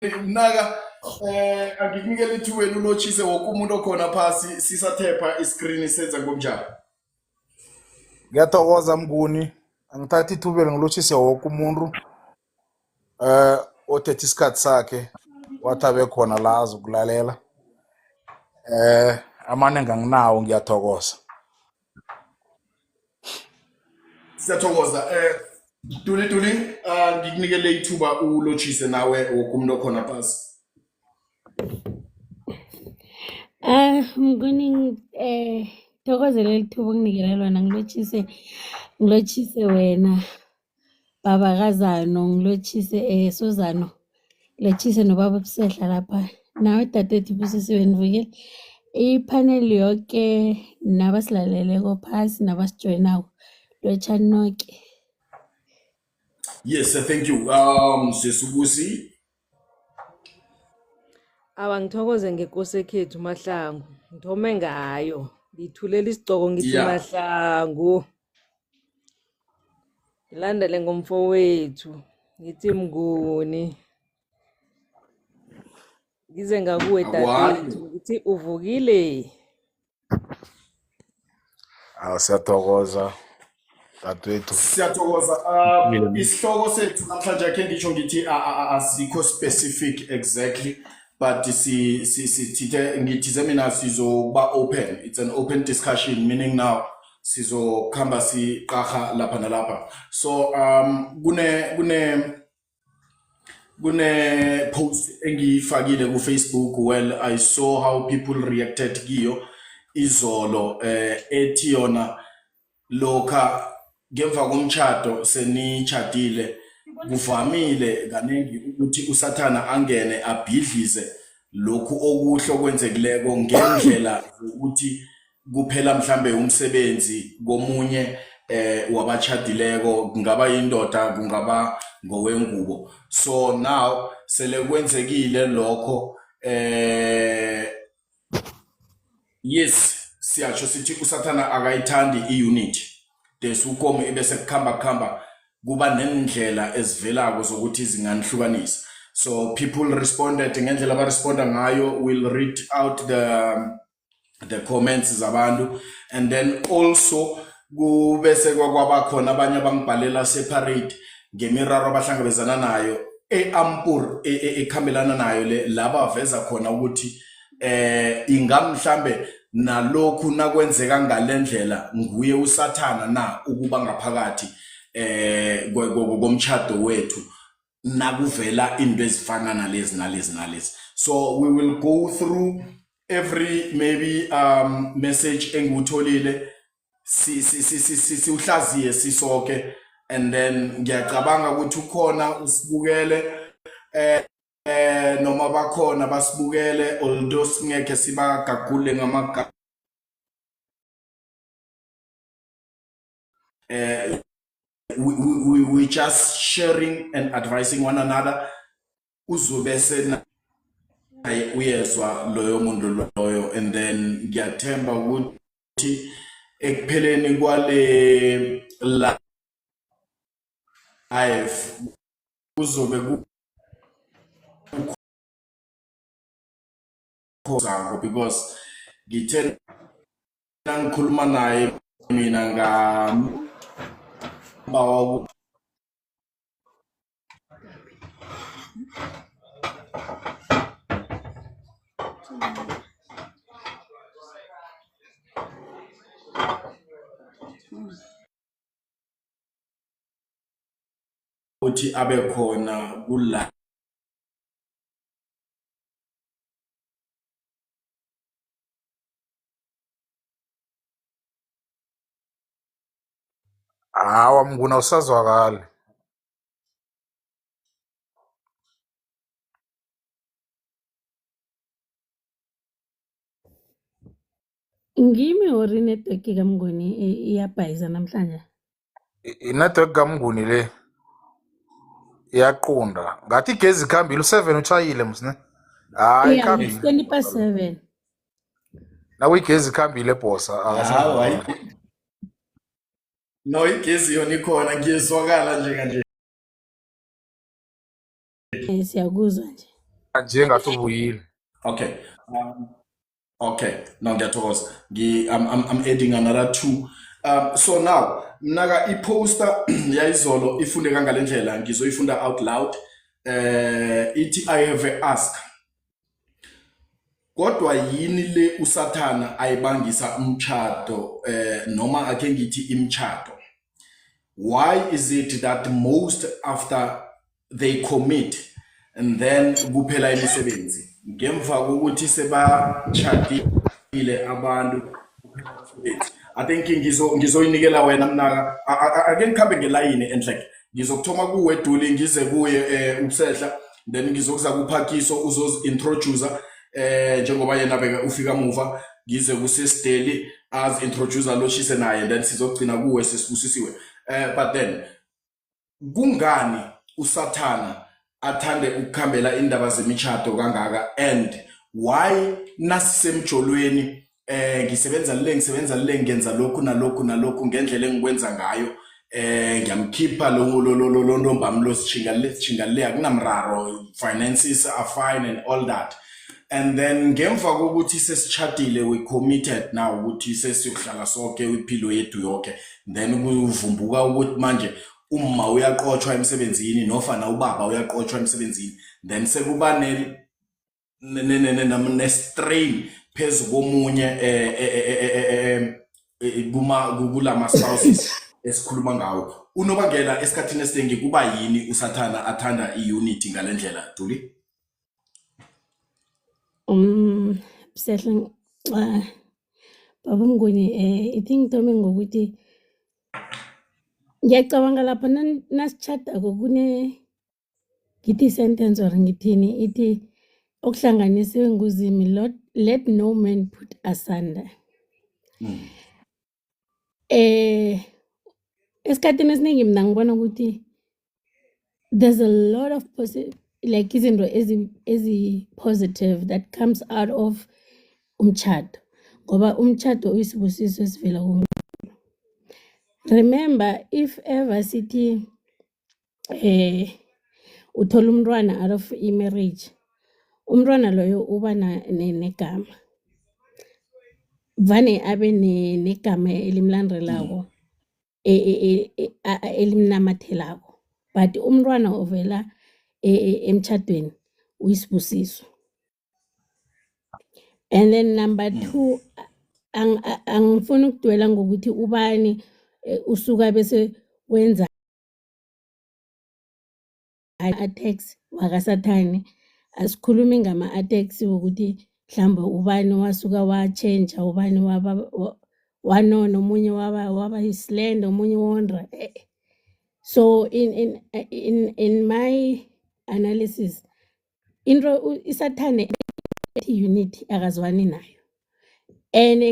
Naka angikunikele ithuba ulotshise wonke umuntu okhona phasi sisathepha iskrini senza ngokunjalo. Ngiyathokoza Mnguni, angithathi ithubeli ngilotshise woke umuntu othethe isikhathi sakhe wathi abe khona la azokulalela. Amanengi anginawo, ngiyathokoza. Siyathokoza Duli ngikunikele ithuba ulotshise nawe wonke umuntu okhona phasi. Mnguni thokozele lithuba ukunikela lona ngilotshise wena baba Kazano, ngilotshise Suzano, ngilotshise nobaba Busehla lapha nawe dadethu Busisiwe Nivukile, ipanel yonke nabasilaleleko phasi nabasijoyinako lotshani noke. Yes, thank you. Sesubusi. Ngithokoze ngenkosi ekhethu Mahlangu. Ngithome ngayo. Ngithulela isigcoko ngithi Yeah. Mahlangu. Ngilandele ngomfowethu ngithi Mnguni. Ngize ngakuwe dadethu ngithi uvukile. Siyathokoza dadwethu. Siyathokoza isihloko sethu namhlanje akhe ngisho ngithi asikho specific exactly but ngithize mina sizoba open. It's an open discussion, meaning now sizokhamba siqaha lapha nalapha. So kune post engiyifakile ku Facebook. Well, I saw how people reacted kiyo izolo ethi yona lokha ngemva komtchado senichadile kuvamile kanengi ukuthi usathana angene abhidlize lokhu okuhle okwenzekileko ngendlela ukuthi kuphela mhlambe umsebenzi komunye wabachadileko, kungaba indoda kungaba ngowengubo. So now sele kwenzekile lokho yes siyatsho sithi usathana akayithandi iunity. Desukomo ebese kukhamba kuba nendlela ezivelako zokuthi zinganihlukanisa. So people responded ngendlela abaresponda ngayo. We'll read out the comments zabantu, and then also kubese kwabakhona abanye abangibhalela separate ngemiraro abahlangabezana nayo eAmpur ekhambelana nayo le laba veza khona ukuthi ingamhlambe nalokhu nakwenzeka ngalendlela nguye usathana na ukuba ngaphakathi komtchado wethu nakuvela into ezifana nalezi. So we will go through every maybe message engutholile siuhlaziye sisoke, and then ngiyacabanga ukuthi ukhona usibukele noma bakhona basibukele, although singeke sibagagule ngamagama we just sharing and advising one another. Uzobe sena uyezwa loyo muntu loyo, and then ngiyathemba ukuthi ekupheleni kwale live uzobe because ngithe ngikhuluma naye mina ngabawa ukuthi abe khona kula Hawa Mnguni awusazwakali. Ngimi or inetwork kaMnguni iyabhayiza namhlanje. Inetwork kaMnguni le iyaqonda ngathi igezi ikhambile, u7 utshayile msne. Hayi Yeah, it's ikhambile 20 past 7. nawe igezi ikhambile bossa. hayi no igezi yona ikhona, ngiyezwakala nje kanje. Siyakuzwa nje. Nje ngathi ubuyile. Okay. Okay. Now ngiyathokoza. I'm adding another two. So now mnaka i-poster yayizolo ifunde kangalendlela ngizoyifunda out loud. Ithi I have a ask. Kodwa yini le usathana ayibangisa umtchado noma ake ngithi imtchado? Why is it that most after they commit and then kuphela imisebenzi ngemva kokuthi sebachadile abantu? I think ngizoyinikela wena mnaka ake ngikhambe ngelayini enhle ngizokuthoma kuwe Duli ngize kuye uSehla then ngizokuza kuPhakiso uzozintroduce njengoba yena beka ufika muva ngize kuSesteli as introducer loshise naye then sizogcina kuwe sesibusisiwe. But then kungani usathana athande ukukhambela indaba zemichado kangaka and why nasisemjolweni ngisebenza le ngenza lokhu nalokhu ngendlela engikwenza ngayo ngiyamkhipha lo ntombami lo sichinga le akunamraro, finances are fine and all that. And then ngemva kokuthi sesichadile we committed now ukuthi sesiyohlala sonke impilo yethu yonke then kuvumbuka ukuthi manje uma uyaqothwa emsebenzini nofana ubaba uyaqothwa emsebenzini then sekuba ne strain phezu komunye kulama spouses esikhuluma ngawo. Unobangela esikhathini esiningi kuba yini usathana athanda iunity ngalendlela Duli? Sehla baba Mnguni I think Tome ngokuthi ngiyacabanga lapha nasichadako ngithi sentence or ngithini ithi okuhlanganisiwe nguzimi let no man put asunder. Esikhathini esiningi mina ngibona ukuthi there's a lot of like izinto ezi-positive that comes out of umchado ngoba umchado uyisibusiso esivela kuNkulunkulu. Remember if ever sithi uthola umntwana out of i-marriage, umntwana loyo uba negama vane abe negama elimlandelako elimnamathelako, but umntwana ovela emchadweni uyisibusiso. And then number two, angifuni ukudwela ngokuthi ubani usuka bese wenza attacks wakasathane, asikhulumi ngama attacks ukuthi mhlawumbe ubani wasuka wa-change, ubani wanona, omunye waba islend, omunye wondra. So in my analysis into isathane unity akazwani nayo. And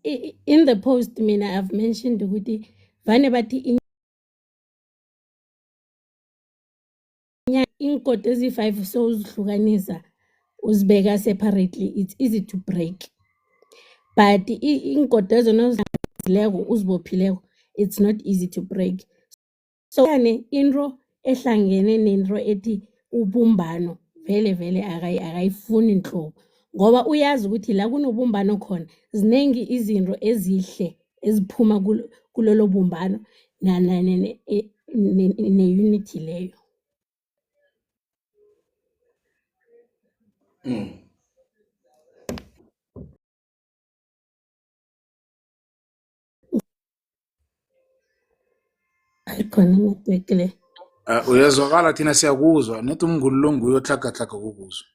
in the post mina I've mentioned ukuthi vane bathi inkodi ezi-5 so uzihlukanisa uzibeka separately it's easy to break, but inkodi ezona uzihlanganisileyo uzibophileko it's not easy to break. So into ehlangene nento ethi ubumbano vele akayifuni inhlobo ngoba uyazi ukuthi la kunobumbano khona zinengi izinto ezihle eziphuma kulolo bumbano ne-unity leyo. Ayikhona network le. Uyezwakala thina siyakuzwa nethi umnguni lo nguye ohlagahlaga ukuzwa.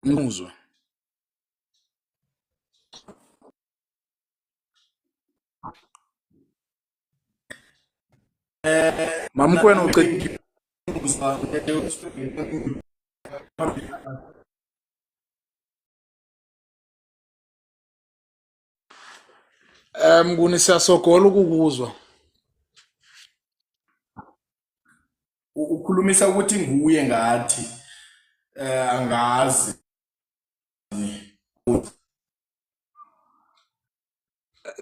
Ngizwa. Mamkwena uqedile. Mnguni siyasogola ukukuzwa. Ukhulumisa ukuthi nguye ngathi angazi. No,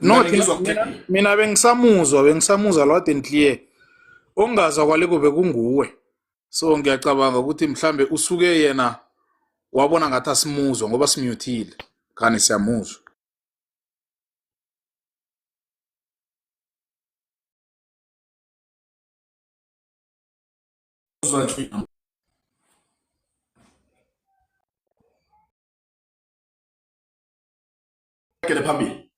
Mngani ngizwa mina bengisamuzwa loud and clear. Ongazwa kwaleko bekunguwe. So ngiyacabanga ukuthi mhlambe usuke yena wabona ngathi asimuzwa ngoba simutile. Khani siyamuzwa. ngizokele phambili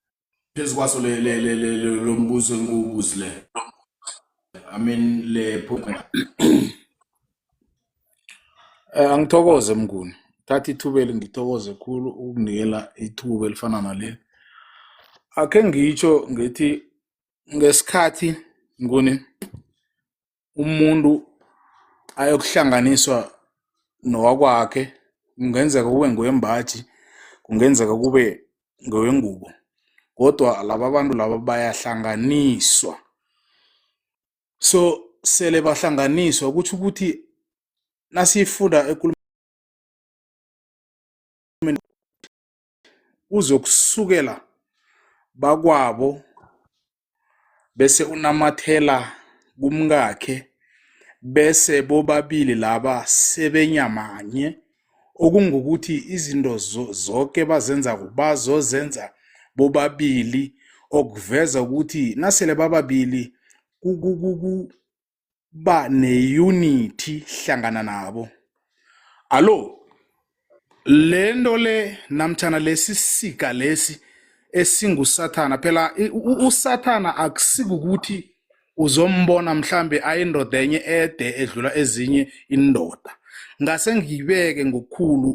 phezu kwaso lo mbuzo engubuzile. I mean le point. Angithokoze mnguni. Thatha ithubeli ngithokoze khulu ukunikela ithuba elifana naleli. Akhe ngitsho ngithi ngesikhathi nguni umuntu ayokuhlanganiswa nowakwakhe kungenzeka kube ngowembaji kungenzeka kube ngowengubo kodwa laba bantu laba bayahlanganiswa so sele bahlanganiswa ukuthi ukuthi nasifunda ekulumeni uzokusukela bakwabo bese unamathela kumkakhe bese bobabili laba sebenyamanye okungukuthi izinto zonke bazenza bazozenza bobabili okuveza ukuthi nasele bababili ba neunity hlangana nabo. Allo lento le namtjana lesisika lesi esingusathana phela usathana akusikukuthi uzombona mhlambe ayindoda enye ede edlula ezinye indoda ngase ngibeke ngokukhulu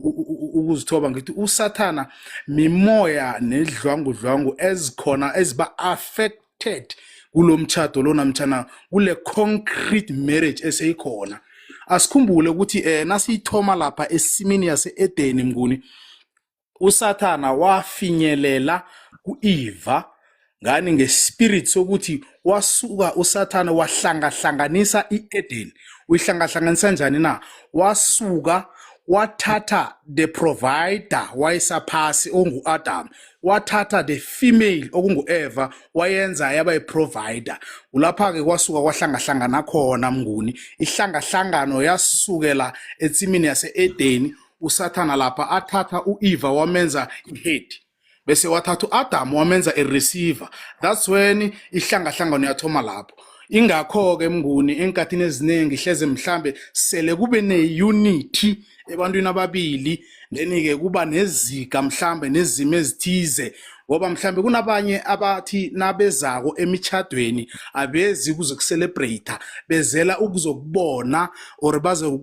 ukuzithoba ngithi usathana mimoya nedlwangudlwangu ezikhona eziba affected kulomtchado lo namtjana kule concrete marriage eseyikhona. Asikhumbule ukuthi nasiyithoma lapha esimini yase Edeni mnguni usathana wafinyelela kuEva ngani ngespirit sokuthi wasuka usathana wahlangahlanganisa iEden. Uyihlangahlanganisa njani na? Wasuka wathatha the provider wayesaphasi ongu-Adam wathatha the female okungu-Eva wayenza yaba yiprovider. Ulapha-ke kwasuka kwahlangahlangana khona mnguni ihlangahlangano yasukela etsimini yase-Edeni usathana lapha athatha u-Eva wamenza ihead bese wathatha u-Adam wamenza i-receiver. That's when ihlangahlangano yathoma lapho. Ingakho-ke mnguni enkathini eziningi hleze mhlambe sele kube ne-unity ebantwini ababili then-ke kuba nezika mhlambe nezimo ezithize ngoba mhlambe kunabanye abathi nabezako emithadweni abezi kuzokucelebrate bezela ukuzokubona or baze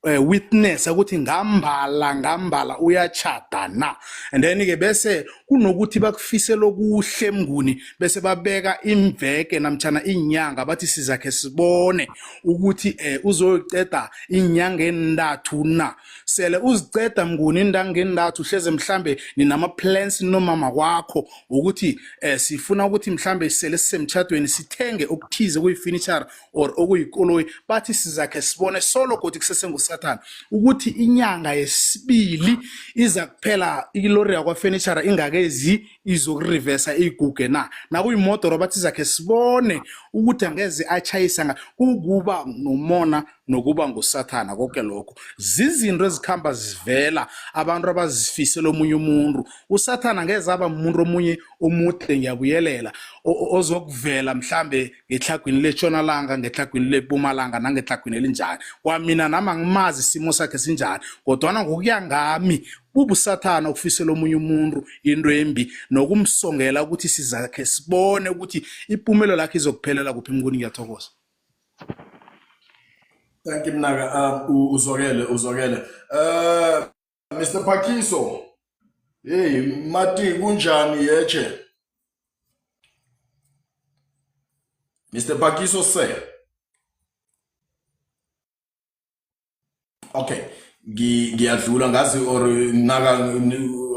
witness ukuthi ngambala uyachada na and then-ke bese kunokuthi bakufise lokuhle mnguni bese babeka imveke namtjana inyanga bathi sizakhe sibone ukuthi uzoyiceda inyanga endathu na sele uziceda mnguni indanga endathu hleze mhlambe ninama plans nomama wakho ukuthi sifuna ukuthi mhlambe sele sisemtchadweni sithenge okuthize kuyifurniture or okuyikoloyi bathi sizakhe sibone solo kodwa kusesengusathana ukuthi inyanga yesibili iza kuphela ilori yakwa furniture ingakezi izokureversa iguge na nakuyimodoro bathi zakhe sibone ukuthi angeze achayisa ukuba nomona nokuba ngusathana konke lokho zizinto ezikhamba zivela abantu abazifisela omunye umuntu. Usathana ngeze aba umuntu omunye omude ngiyabuyelela ozokuvela mhlambe ngehlagwini letshonalanga ngehlagwini lepumalanga nangehlagwini elinjani kwamina nama ngimazi isimo sakhe sinjani kodwa ngokuya ngami ubusathana ukufisela omunye umuntu into embi nokumsongela ukuthi sizakhe sibone ukuthi impumelo lakhe izokuphelela kuphi mnguni. Ngiyathokoza. Thank you mnaka uzokele Mr. Phakiso. Hey mati kunjani yeche? Mr. Phakiso sir. Okay, ngiyadlula ngazi or naka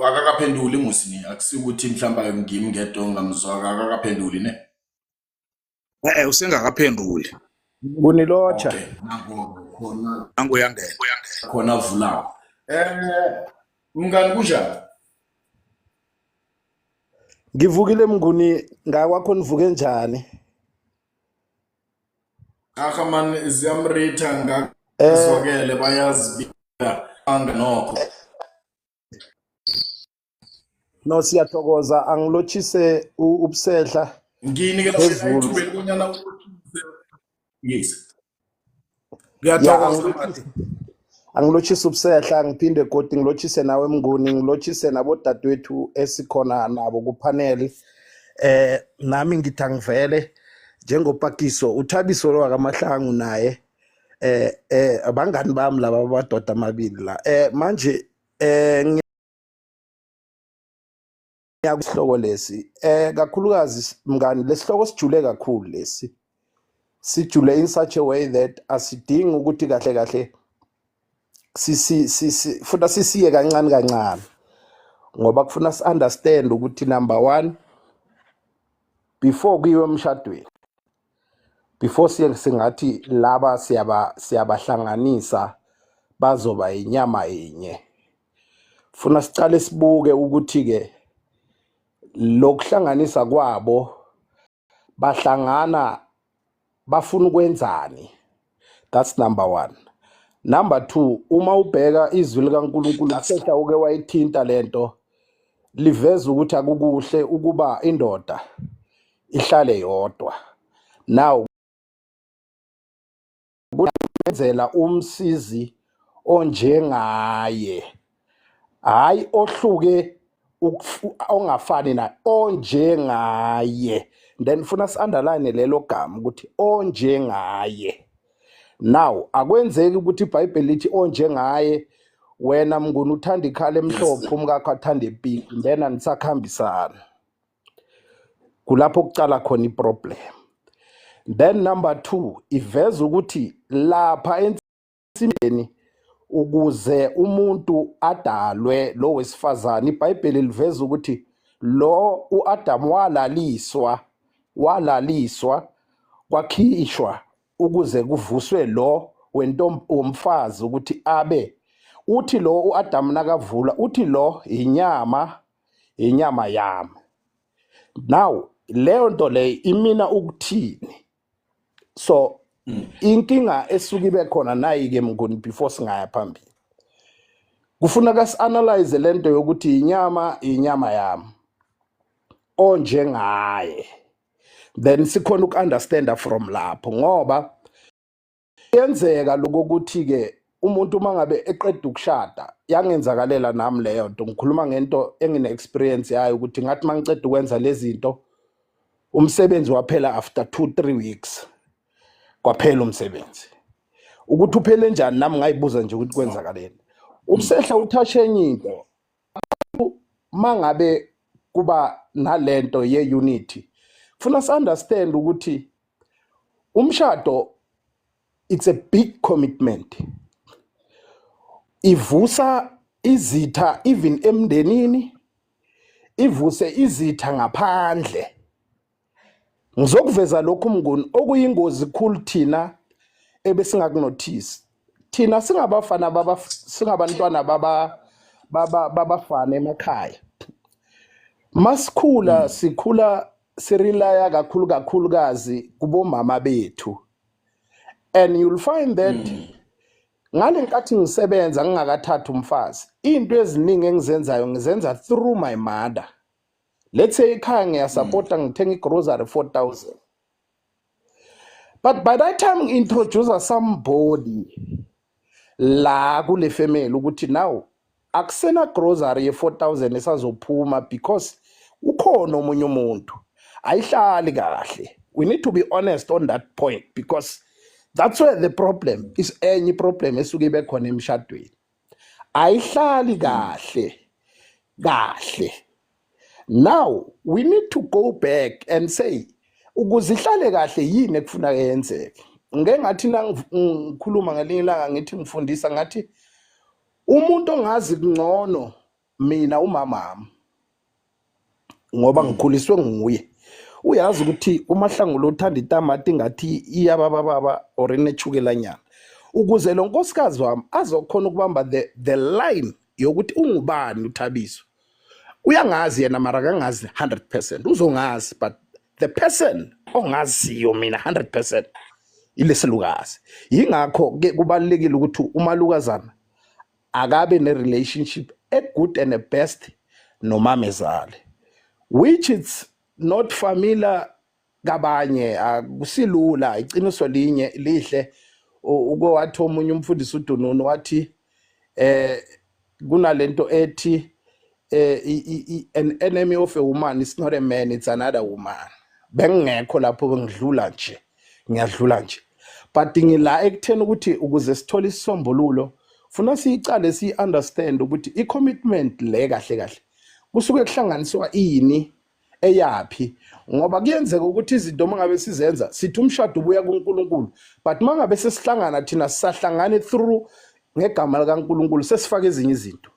akakaphenduli musini akusikuthi mhlamba ngimi ngedo ngamzwa akakaphenduli ne. Usengakaphenduli. Kunilocha. Okay, Anguyangena. khona vulako. Mngani kunjani? Ngivukile Mnguni ngakwakho nivuke njani? man ziyamrita Eh ngazwakele bayazibika nokho. no siyathokoza angilotshise ubusehla Ngiyinikela wena phezulu. ithuba elikunyana yes. Ya ngiyathokoza mati angilotshise ubusehla ngiphinde godi ngilotshise nawe Mnguni ngilotshise nabo dadwethu esikhona nabo kupanel. Nami ngithi angivele njengoPakiso uThabiso lo wakamahlangu naye abangani bami laba abadoda amabili la. Manje ngiyakuhloko lesi kakhulukazi mngani lesihloko sijule kakhulu lesi. Sijule in such a way that asidingi ukuthi kahle kahle futhi sisiye kancane kancane ngoba kufuna si understand ukuthi number 1 before kuyiwe emshadweni before singathi laba siyabahlanganisa bazoba inyama enye funa sicale sibuke ukuthi ke lokuhlanganisa kwabo bahlangana bafuna ukwenzani. That's number 1. Number 2, uma ubheka izwi likaNkulunkulu kusehla uke wayithinta lento liveza ukuthi akukuhle ukuba indoda ihlale yodwa. Now kuzenzela umsizi onjengaye hayi ohluke ongafani na onjengaye. Then funa si underline lelo gama ukuthi onjengaye. Now akwenzeki ukuthi iBhayibheli lithi onjengaye wena Mnguni uthanda ikhala emhlophe umkakho athanda epink then anisakhambisana. Kulapho kucala khona iproblem. Then number 2 iveza ukuthi lapha ensimini ukuze umuntu adalwe lo wesifazane iBhayibheli liveza ukuthi lo uAdam walaliswa kwakhishwa ukuze kuvuswe lo womfazi ukuthi abe uthi lo uAdam nakavula uthi lo inyama yami. Now leyo nto le imina ukuthini? So inkinga esuka ibe khona nayi ke Mnguni before singaya phambili kufuna ka analyze lento yokuthi inyama yami onjengaye then sikhona ukunderstanda from lapho ngoba yenzeka lokuthi ke umuntu mangabe eqeda ukushada yangenzakalela nami leyo nto ngikhuluma ngento engine experience yayo ukuthi ngathi mangiceda ukwenza lezi zinto umsebenzi waphela after 2-3 weeks kwaphela umsebenzi ukuthi uphele njani nami ngayibuza nje ukuthi kwenzakaleni ubusehla uthashe enye into mangabe kuba nalento ye unity funa si understand ukuthi umshado it's a big commitment ivusa izitha even emndenini ivuse izitha ngaphandle. Ngizokuveza lokhu Mnguni okuyingozi kukhulu thina ebesingakunotice thina singabantwana babafana emakhaya masikhula sikhula sirilaya kakhulukazi kubomama bethu and you'll find that ngale nkathi ngisebenza ngingakathatha umfazi into eziningi engizenzayo ngizenza through my mother. Let's say ekhaya ngiyasupporta ngithenga igrocery 4,000 but by that time ngi-introduce somebody la kule family ukuthi now akusena grocery ye 4,000 esazophuma because ukhona omunye umuntu ayihlali kahle. We need to be honest on that point because that's where the problem is. Enye problem esuke ibe khona emshadweni ayihlali kahle. Now we need to go back and say ukuze ihlale kahle yini ekufuna yenzeke. Ngeke ngathi ngikhuluma ngelinye ilanga ngithi ngifundisa ngathi umuntu ongazi kungcono mina umamami ngoba ngikhuliswe nguye uyazi ukuthi uMahlangu lo uthanda itamati ngathi iyababa or inechukela nyana ukuze lo nkosikazi wami azokhona ukubamba the line yokuthi ungubani uThabiso uyangazi yena mara kangazi 100%, uzongazi, but the person ongaziyo mina 100% ilesilukazi. Yingakho ke kubalekile ukuthi umalukazana akabe ne-relationship good and a best nomamezala, which it's not familiar kabanye. Akusilula, iqiniso linye lihle. Uke wathi omunye umfundisi uDununu wathi kunalento ethi an enemy of a woman is not a man, it's another woman. Bengekho lapho ngiyadlula nje, but ngila ekutheni ukuthi ukuze sithole isisombululo funa siyicale understand ukuthi i-commitment le kahle kusuke kuhlanganiswa ini eyapi, ngoba kuyenzeka ukuthi izinto mangabe sizenza sithi umshado ubuya kuNkulunkulu, but mangabe sesihlangana thina sisahlangane through ngegama likaNkulunkulu sesifaka ezinye izinto,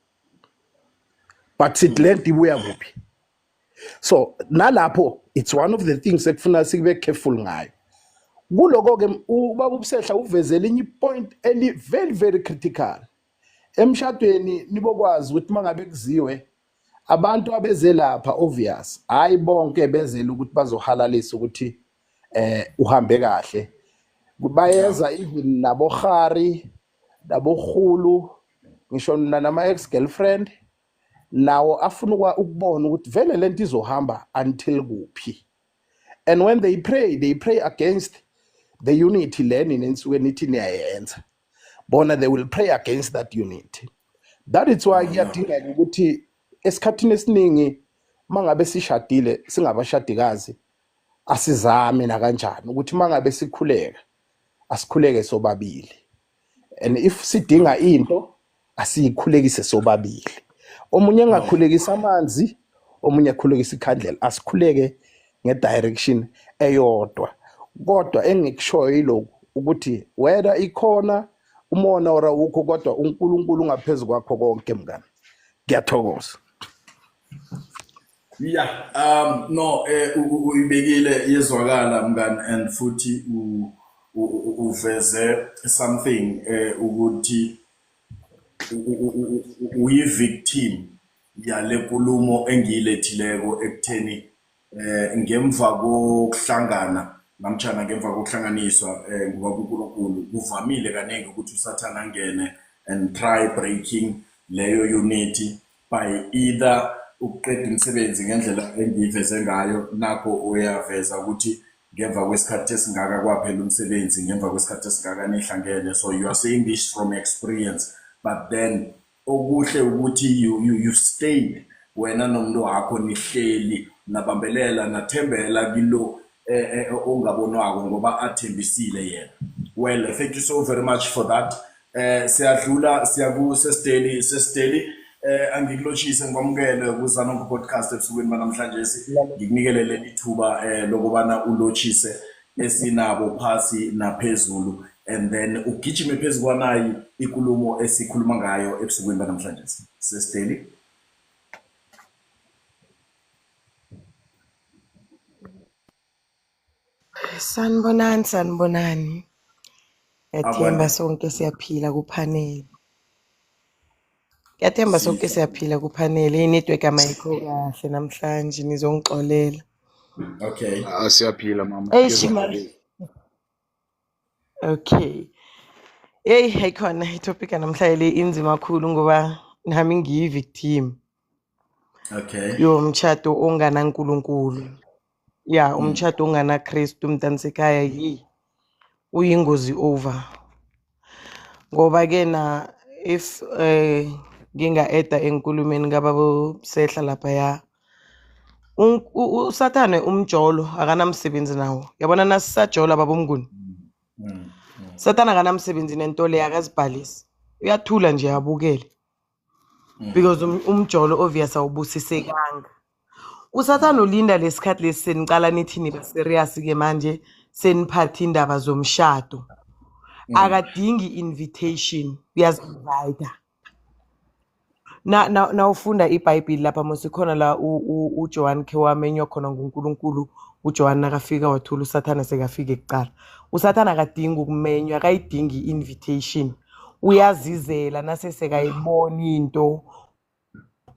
but sithi lento ibuya kuphi. So nalapho it's one of the things ekufuna sibe careful ngayo. Kuloko ke ubaba uBusehla uvezele inye point eli very critical emshadweni. Nibokwazi ukuthi mangabe kuziwe abantu abeze lapha obvious hayi bonke bezela ukuthi bazohalalisa ukuthi uhambe kahle, bayeza even nabohari nabohulu ngisho nama ex girlfriend nawo afuna ukubona ukuthi vele lento izohamba until kuphi. And when they pray against the unity learning ensuke nithi niyayenza bona, they will pray against that unity. That is why kuyadingeka ukuthi esikhathini esiningi mangabe sishadile singabashadikazi asizame na kanjani ukuthi mangabe sikhuleka asikhuleke sobabili, and if sidinga into asiyikhulekise sobabili. Omunye engakhulekisa amanzi, omunye akhulekisa ikhandlela, asikhuleke ngedirection eyodwa. Kodwa engikushoyo yilokhu ukuthi whether ikhona umona ora ukho kodwa uNkulunkulu ungaphezulu kwakho konke mngani. Ngiyathokoza. Yeah, no, uyibekile yezwakala mngani, and futhi uveze something ukuthi uyi-victim yale nkulumo engiyilethileko ekutheni ngemva kokuhlangana namtjana ngemva kokuhlanganiswa nguNkulunkulu kuvamile kaningi ukuthi uSathane angene and try breaking leyo unity by either ukuqeda umsebenzi ngendlela engiyiveze ngayo. Nakho uyaveza ukuthi ngemva kwesikhathi esingaka kwaphela umsebenzi, ngemva kwesikhathi esingaka nihlangene. So you are saying this from experience, but then okuhle ukuthi you stayed wena nomuntu wakho nihleli nabambelela nathembela kilo ongabonwako ngoba athembisile yena. Well, thank you so very much for that. Siyadlula siyaku sesiteli angikulochise ngomkele kuZanonke podcast ebusukwini banamhlanje ngikunikele leli thuba lokubana ulochise esinabo phasi naphezulu, and then ugijime phezulu kwanayi ikulumo esikhuluma ngayo ebusukwini banamhlanje. Sesiteli. Sanibonani. Yathemba sonke siyaphila kuphanele. Yathemba sonke siyaphila kuphanele. Inetwork amayikho kahle namhlanje nizongixolela. Okay. Siyaphila mama. Shimali. Okay. Hayikhona itopic namhlanje inzima kakhulu ngoba nami ngiyi-victim. Okay. Yomshado onganaNkulunkulu. Yeah, umshado onganaKristu umntansekhaya uyingozi over. Ngoba ke na if nginga-eda enkulumeni kababa Busehla lapha ya uSathane umjolo akanamsebenzi nawo. Yabona nasisajola baba Mnguni. Sathane akanamsebenzi nento le akazibhalisi. Uyathula nje abukele. Because umjolo obvious awubusisekanga. uSathane ulinda lesikhathi lesi senicala nithi niba serious ke manje seniphatha indaba zomshado. Akadingi invitation, uyazi-invite. Na ufunda iBhayibheli lapha mosikhona la uJohn ke wamenywa khona nguNkulunkulu. uJohn nakafika wathula uSathane sekafika ekuqala. uSathane akadingi ukumenywa, akayidingi invitation. Uyazizela nasesekayibona into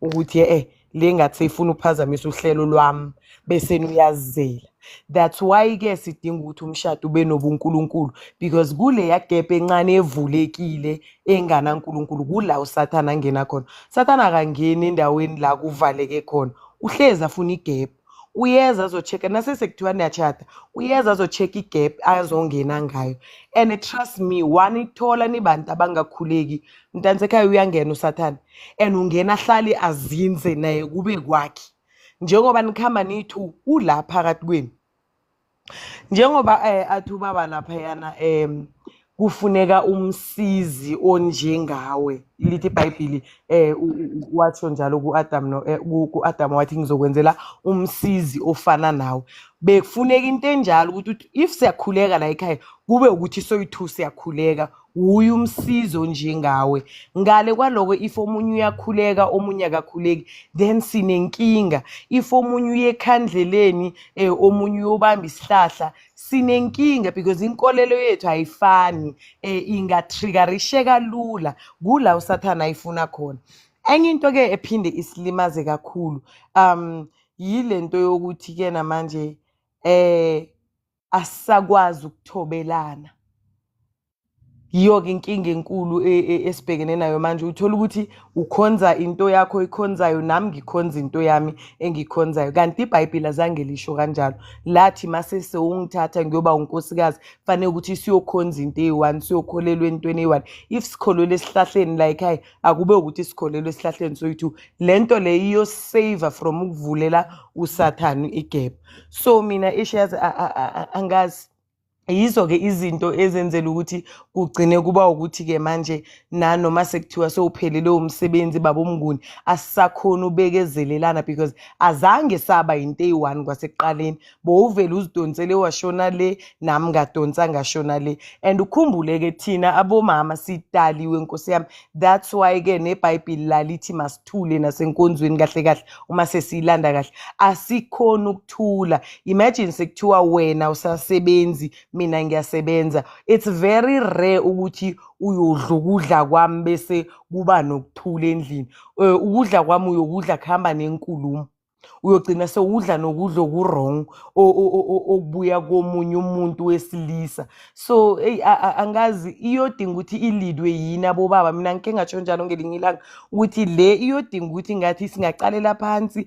ukuthi le ngathi seyifuna ukuphazamisa uhlelo lwami bese uyazizela. That's why ke sidinga ukuthi umshado ube nobunkulunkulu, because kule gap encane evulekile engana uNkulunkulu kula uSathana angena khona. Sathana akangeni endaweni la kuvaleke khona, uhlezi afuna igap. Uyeza azochecka nasesekuthiwa niyachata, uyeza azochecka igap azongena ngayo. And trust me, wanithola nibantu abangakhuleki mntanzi ekhaya uyangena uSathana and ungena ahlale azinze naye kube kwakhe. Njengoba nikhamba nithu ula phakathi kwenu, njengoba athi ubaba lapha yana kufuneka umsizi onjengawe. Lithi iBhayibheli watsho njalo ku-Adam wathi ngizokwenzela umsizi ofana nawe. Bekufuneka into enjalo ukuthi if siyakhuleka la ekhaya kube ukuthi soyi-2 siyakhuleka, uye umsizi onjengawe. Ngale kwaloko if omunye uyakhuleka omunye akakhuleki then sinenkinga. If omunye uye ekhandleleni omunye uyobamba isihlahla sinenkinga, because inkolelo yethu ayifani, ingatriggerisheka lula kula uSathana ayifuna khona. Enye into ke ephinde isilimaze kakhulu yile nto yokuthi ke namanje asisakwazi ukuthobelana. Yiyo-ke inkinga enkulu esibhekene nayo manje. Uthola ukuthi ukhonza into yakho ikhonzayo, nami ngikhonza into yami engikhonzayo, kanti iBhayibheli azange lisho kanjalo. Lathi mase sewungithatha ngiyoba unkosikazi fanele ukuthi siyokhonza into eyi-1, siyokholelwa entweni eyi-1. If sikholelwe esihlahleni la ekhaya akube ukuthi sikholelwe esihlahleni soyi-2. Lento le iyosave from ukuvulela uSathana igap. So mina ishayazi angazi yizo-ke izinto ezenzela ukuthi kugcine kuba ukuthi-ke manje nanoma sekuthiwa sewuphelele umsebenzi babomnguni asisakhona ubekezelelana, because azange saba into eyi-1 kwasekuqaleni. Bowuvele uzidonsele washona le nami ngadonsa ngashona le. And ukhumbule-ke thina abomama sidaliwe Nkosi yami. That's why-ke neBhayibheli lalithi masithule nasenkonzweni kahle kahle uma sesiyilanda kahle. Asikhona ukuthula. Imagine sekuthiwa wena usasebenzi mina ngiyasebenza, it's very rare ukuthi uyodla ukudla kwami bese kuba nokuthula endlini. Ukudla kwami uyokudla kuhamba nenkulumo, uyogcina sewudla nokudla oku-wrong okubuya komunye umuntu wesilisa. So angazi iyodinga ukuthi ilidwe yini abobaba. Mina ngike ngatsho njalo ngelinye ilanga ukuthi le iyodinga ukuthi ngathi singacalela phansi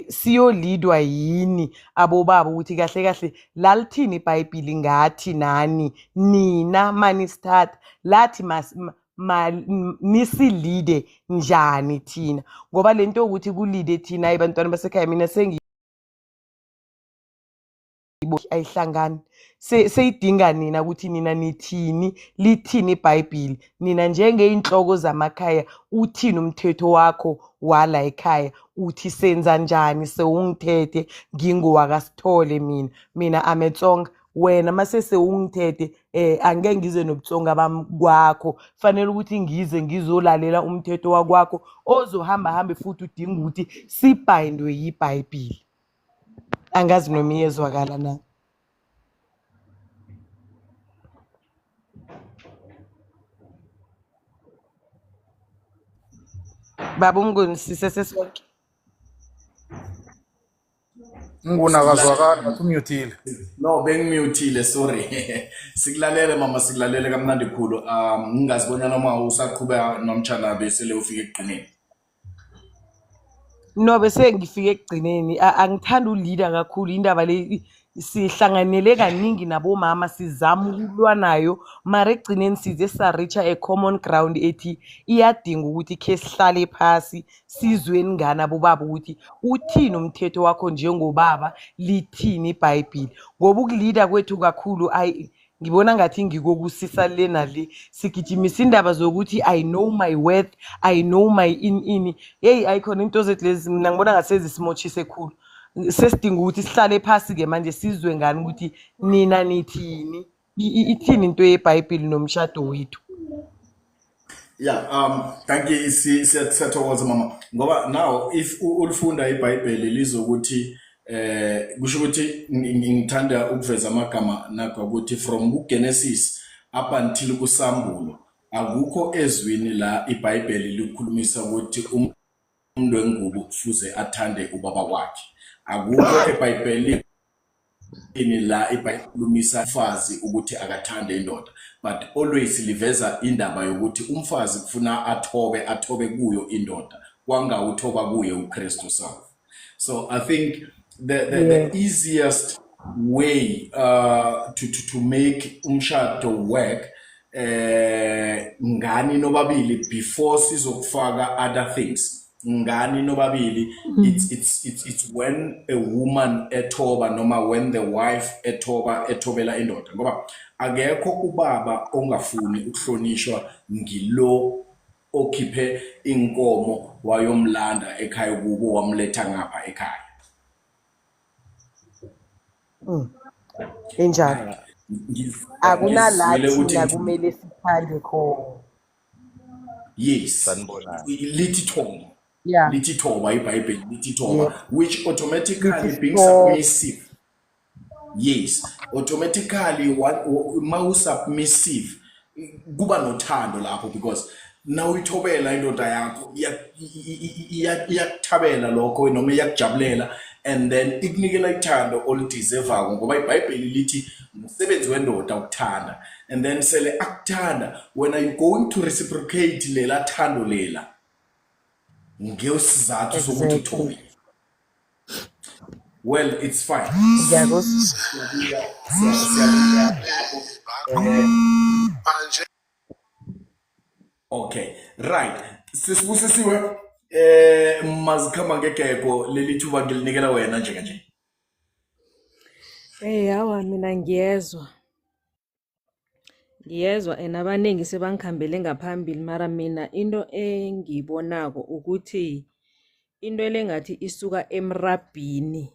siyolidwa yini abobaba, ukuthi kahle kahle lalithini iBhayibheli ngathi nani nina manisithatha lathi nisilide njani thina, ngoba lento ukuthi kulide thina ayibantwana basekhaya mina ayihlangani. Seyidinga nina ukuthi nina nithini, lithini iBhayibheli, nina njengeyinhloko zamakhaya uthini umthetho wakho wala ekhaya, uthi senza njani sewungithethe ngingowakasithole. Mina ametsonga, wena mase sewungithethe angeke ngize nobutsonga bami kwakho. Fanele ukuthi ngize ngizolalela umthetho wakwakho ozohamba hambe futhi udinga ukuthi sibhayindwe yiBhayibheli. Angazi noma iyezwakala na. Baba uMnguni sisesesonke. Ngunakazwakala ngathi umyuthile. No, bengimutile, sorry. Sikulalele mama, sikulalele kamnandi khulu. Ngingazibona noma usaqhubeka nomtshana bese le ufike ekugcineni. No, bese ngifike ekugcineni. Angithanda uleader kakhulu indaba le sihlanganele kaningi nabomama sizama ukulwa nayo, mara ekugcineni size saricha a common ground ethi iyadinga ukuthi ke sihlale phasi sizweni ngana bobaba ukuthi uthini umthetho wakho njengobaba, lithini iBhayibheli. Ngoba ukuleader kwethu kakhulu ngibona ngathi ngikokusisa le nale sigijimisa indaba zokuthi I know my worth, I know my in. Hey ayikhona into zethu lezi mina ngibona ngathi sezisimochise khulu. Sesidinga ukuthi sihlale phasi ke manje sizwe ngani ukuthi nina nithini, ithini into yeBhayibheli nomshado wethu. Yeah, thank you. Siyathokoza mama. Ngoba now if ulifunda iBhayibheli lizokuthi kusho ukuthi ngithanda ukuveza amagama nakho ukuthi from uGenesis up until kuSambulo akukho ezwini la iBhayibheli likhulumisa ukuthi umuntu wengubo kufuze athande ubaba wakhe. Akukho eBhayibhelini la iBhayibhelumisa umfazi ukuthi akathande indoda, but always liveza indaba yokuthi umfazi kufuna athobe kuyo indoda kwangawuthoba kuye uKristu self. So I think the easiest way to make umshado work ngani nobabili before sizokufaka other things. Ngani nobabili, it's when a woman ethoba noma when the wife etobela indoda, ngoba akekho ubaba ongafuni ukuhlonishwa ngilo okhiphe inkomo wayomlanda ekhaya kubo wamletha ngapha ekhaya. Enjalo. Akunalathi nakumele sithande khona. Yes, Sanibonani. lithi thoba. Yeah. Lithi thoba iBhayibheli lithi thoba, Yeah. which automatically being thoba. submissive. Yes, automatically ma submissive kuba nothando lapho, because now ithobela indoda yakho iyakuthabela lokho noma iyakujabulela, and then ikunikela ithando olideservako, ngoba iBhayibheli lithi umsebenzi wendoda ukuthanda, and then sele akuthanda, when are you going to reciprocate lela thando lela ngesizathu sokuthi uthobe? Well, it's fine. Ngiyakuzwa. Okay, right. Sisibusisiwe mazikhamba ngegego leli thuba ngilinikela wena nje. Hawa mina ngiyezwa and abaningi sebangikhambele ngaphambili, mara mina into engiyibonako ukuthi into lengathi isuka emrabhini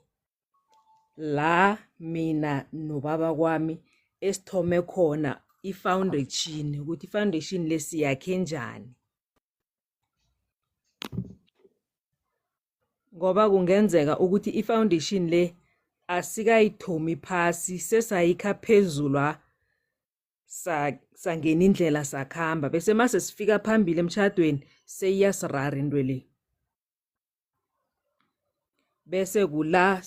la mina nobaba kwami esithome khona i-foundation, ukuthi i-foundation lesiyakhe njani. Ngoba kungenzeka ukuthi i-foundation le asikayithomi phasi, sesayikha phezulwa sangena indlela sakhamba, bese mase sifika phambili emshadweni seyiyasirara into le. Bese kula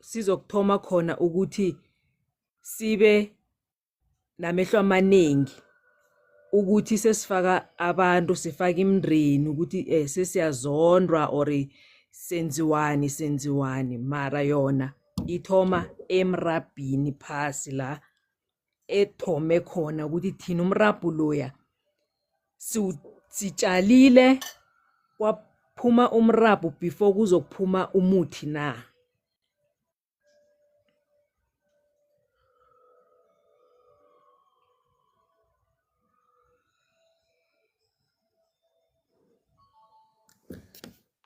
sizokuthoma khona ukuthi sibe namehlo amaningi, ukuthi sesifaka abantu, sifaka imndeni, ukuthi sesiyazondwa or senziwani, mara yona ithoma emrabhini phasi la ethome khona ukuthi thina umrabhu loya sitshalile kwaphuma umrabhu before kuzokuphuma umuthi na.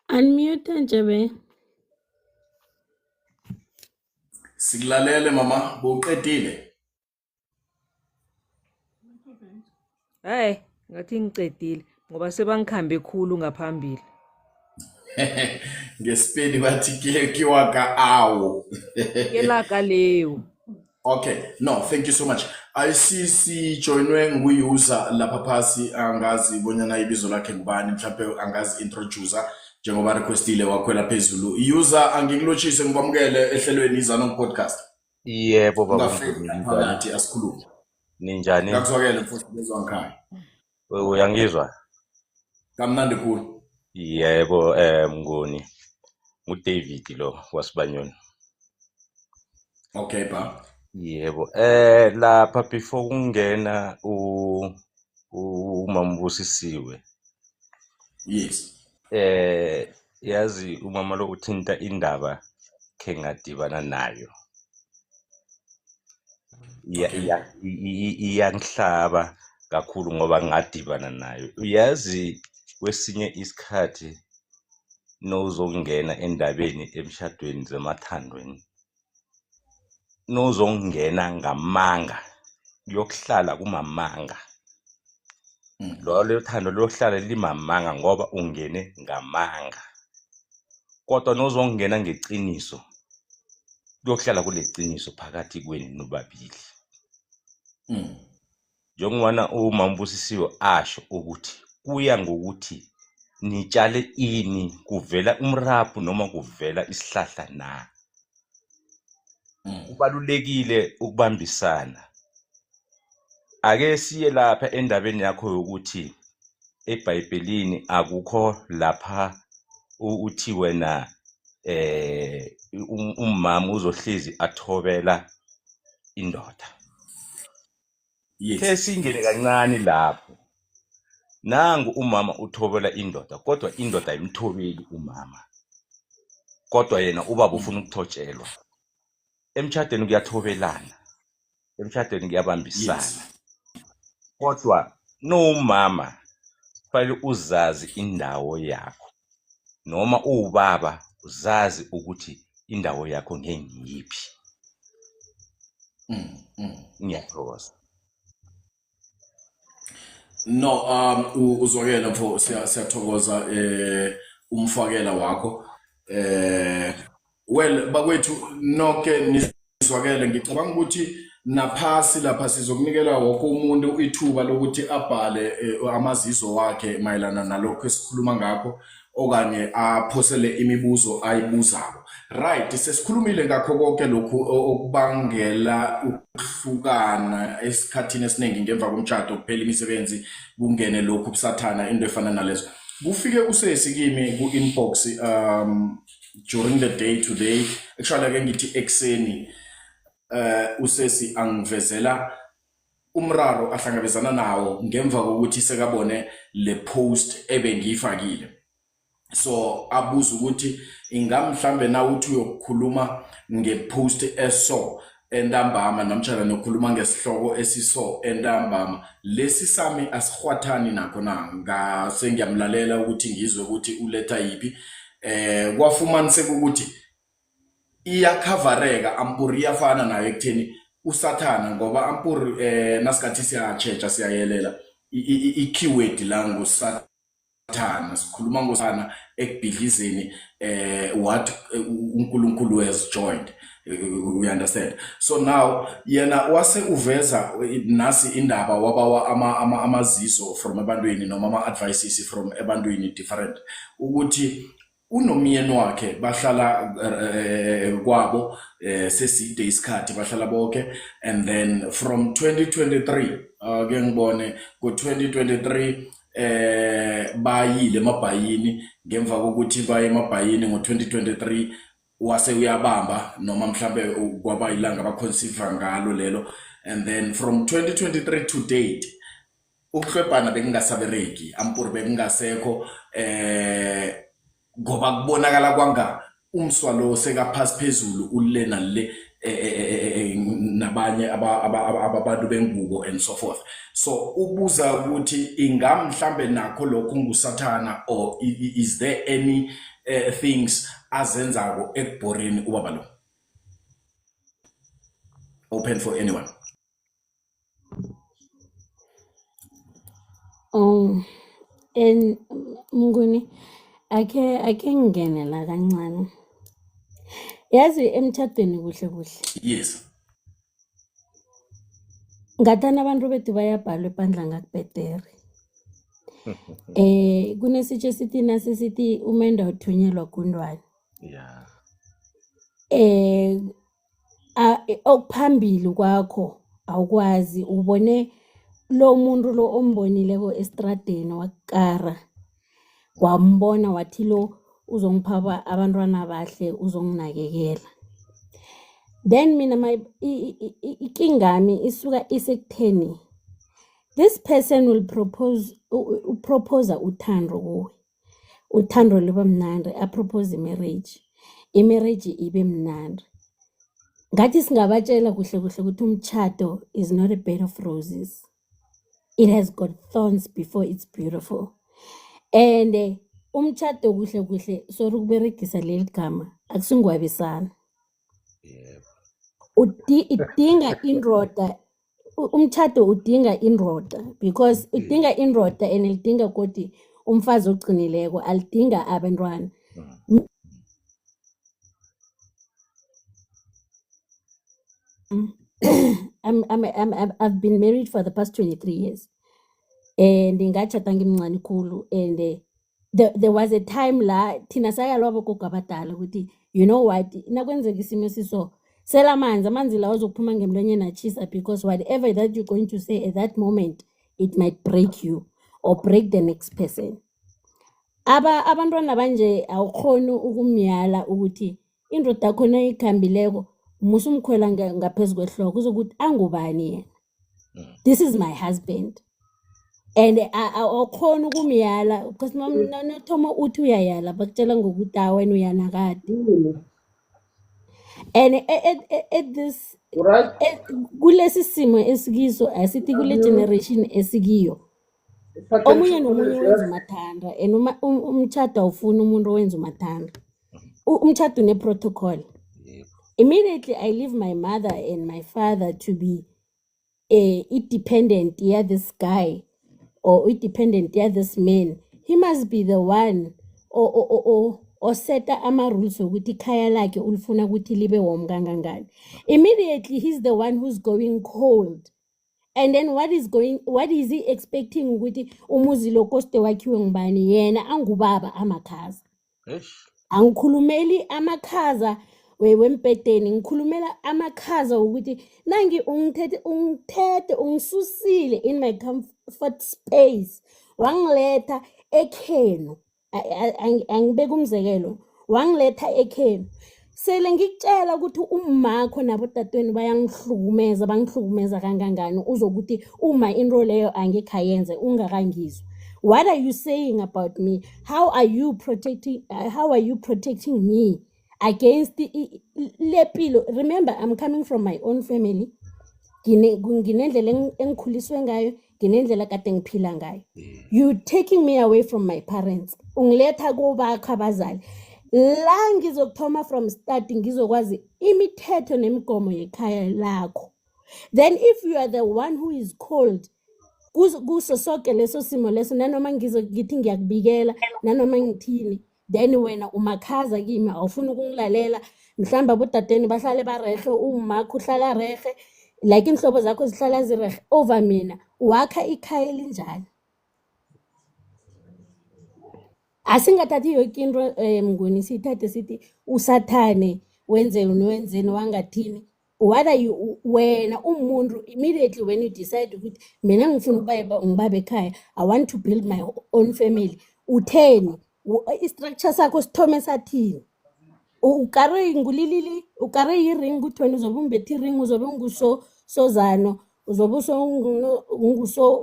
Unmute Njebe. Sikulalele mama, bowuqedile? Hayi, ngathi ngicedile ngoba sebangikhambe khulu ngaphambili. Ngesipedi bathi kiwaka awo. Kelaka leyo. Okay, no, thank you so much. I see joinwe nguuser lapha phasi, angazi bonyana ibizo lakhe ngubani, mhlawumbe angazi introducer njengoba requestile wakhwela phezulu. User angikulotshise ngibamukele ehlelweni iZanong podcast. Yebo baba Ungafika Mnguni, phakathi asikhulume. ninjani? Ngakuzwakele mfowethu bezwa ngikhaya. Uyangizwa? Kamnandi khulu. Yebo Mnguni. NguDavid lo waSibanyoni. Okay ba. Yebo. Lapha before kungena uMambusisiwe. Yes. Yazi umama lo uthinta indaba khe ngadibana nayo. Iyangihlaba kakhulu ngoba ngadibana nayo. Uyazi kwesinye isikhathi nozongena endabeni emshadweni zemathandweni, nozongena ngamanga, yokuhlala kumamanga. Lo thando lohlala limamanga ngoba ungene ngamanga. Kodwa nozongena ngeqiniso, yokuhlala kuleqiniso phakathi kwenu nobabili. Njengobana uMambusisiwe asho ukuthi kuya ngokuthi nitshale ini, kuvela umrabhu noma kuvela isihlahla na. Kubalulekile ukubambisana. Ake siye lapha endabeni yakho yokuthi eBhayibhelini akukho lapha uthi wena umama uzohlezi athobela indoda. Ke Yes. singene kancane lapho. Nangu umama uthobela indoda, kodwa indoda ayimthobeli umama. Kodwa yena ubaba ufuna ukuthotshelwa. Emtshadweni kuyathobelana. Emtshadweni kuyabambisana. Yes. Kodwa umama fanele uzazi indawo yakho. Noma ubaba uzazi ukuthi indawo yakho ngengiyiphi. Ngiyathokoza. No, uzwakela mfo siyathokoza umfakela wakho. Well, bakwethu nonke nizwakele, ngicabanga ukuthi naphasi lapha sizokunikela wonke umuntu ithuba lokuthi abhale amazizo wakhe mayelana nalokho esikhuluma ngakho okanye aphosele imibuzo ayibuzako. Right, sesikhulumile ngakho konke lokhu okubangela ukuhlukana esikhathini esiningi ngemva komtshado, kuphela imisebenzi, kungene lokhu kusathana, into efana nalezo. Kufike usesi kimi ku-inbox during the day today, actually ake ngithi ekseni, usesi angivezela umraro ahlangabezana nawo ngemva kokuthi sekabone le post ebengiyifakile. So abuza ukuthi ingamhlambe na uthi uyokukhuluma ngepost eso entambama namtjana nokhuluma ngesihloko esiso entambama, lesi sami asihwathani nakho na. Ngase ngiyamlalela ukuthi ngizwe ukuthi uletha yipi. Kwafumaniseka ukuthi iyakhavareka, ampuri iyafana nayo ekutheni usathana, ngoba ampuri nasikathi siyachecha siyayelela i-keyword la ngusathana, sikhuluma ngosana ekubhidlizeni what uNkulunkulu has joined. We understand. So now yena wase uveza nasi indaba wabawa amazizo from ebantwini noma ama-advices from ebantwini different, ukuthi unomyeni wakhe bahlala kwabo seside isikhathi bahlala bonke, and then from 2023 ke ngibone ku-2023 bayile emabhayini. Ngemva kokuthi baye emabhayini ngo-2023 wase uyabamba noma mhlambe kwaba ilanga baconceive ngalo lelo, and then from 2023 to date ukuhlebhana bekungasabereki, ampuri bekungasekho, ngoba kubonakala kwanga umswalo sekaphasi phezulu ule nale nabanye abantu bengubo and so forth. So ubuza ukuthi ingamhlambe nakho lokho ngusathana, or is there any things azenzako ekubhorini ubaba lo? Open for anyone. And Mnguni, ake ngene la kancane. Yazi emtshadweni kuhle kuhle, Yes. ngathana abantu bethu bayabhalwa ebandla ngakubhetere. Kunesitsho esithi nasisithi umenda uthunyelwa kundwana. Yeah. Okuphambili kwakho awukwazi, ubone lo muntu lo ombonileko estradeni wakara, wambona wathi lo uzongipha abantwana bahle, uzonginakekela. Then mina ikingami isuka isekutheni, this person will propose uthando kuwe, uthando liba mnandi, apropose imarriage ibe mnandi. Ngathi singabatshela kuhle kuhle ukuthi umtshado is not a bed of roses, it has got thorns before it's beautiful. And umtshado kuhle kuhle, sorry ukuberegisa leli gama, akusingwabisana. Yeah. Udinga indoda, umtshado udinga indoda, because udinga indoda and lidinga kodwa umfazi oqinileko, alidinga abantwana. I've been married for the past 23 years. And ngatshada ngimncane khulu, and there was a time la thina sayalwa abogogo abadala ukuthi you know what nakwenzeka isimo esiso sela amanzi la uzokuphuma ngemlonyeni achisa because whatever that you're going to say at that moment it might break you or break the next person. Abantwana banje awukhona ukumyala ukuthi indoda yakho nayikhambileko musa umkhwela ngaphezulu kwehloko uzokuthi angubani yena. This is my husband. And awukhona ukumyala because nothoma uthi uyayala bakutshela ngokuthi wena uyanakade. And at this Right. kulesi simo esikiso asithi kule generation esikiyo omunye nomunye wenza umathanda and umtshado awufuni umuntu owenza umathanda. Umtshado une-protocol. Immediately I leave my mother and my father to be independent, yeah, this guy or independent, yeah, this man. He must be the one or seta ama-rules ukuthi ikhaya lakhe ulifuna ukuthi libe warm kangangani. Immediately he's the one who's going cold. And then what is he expecting ukuthi umuzi lo koste wakhiwe ngubani yena angubaba amakhaza. Angikhulumeli amakhaza wempeteni ngikhulumela amakhaza ukuthi nangi ungithethe ungisusile in my comfort space wangiletha ekhenu angibeka umzekelo wangiletha ekhenu sele ngikutshela ukuthi umakho nabodadweni bangihlukumeza kangangani uzokuthi uma into leyo angekhayenze ungakangizwa. What are you saying about me? How are you protecting me against lepilo? Remember, I'm coming from my own family. Ginendlela engikhuliswe ngayo, ginendlela kade ngiphila ngayo. You taking me away from my parents. Ungiletha kubakho abazali. La ngizokuthoma from start ngizokwazi imithetho nemigomo yekhaya lakho. Then if you are the one who is called kuso sonke leso simo leso nanoma ngizokuthi ngiyakubikela nanoma ngithini then wena umakhaza kimi awufuni ukungilalela mhlamba bodadeni bahlale barehe umakho uhlala rehe like inhlobo zakho zihlala zirehe over mina wakha ikhaya elinjani. Asingathathi yonke into mnguni sithathe sithi usathane wenzeni wangathini. What are you wena umuntu immediately when you decide ukuthi mina ngifuna ngibabe ekhaya I want to build my own family utheni istructure sakho sithome sathini ukare ngulilili ukare yiring ukuthi wena uzobe umbethe iring uzobe sozano uzobe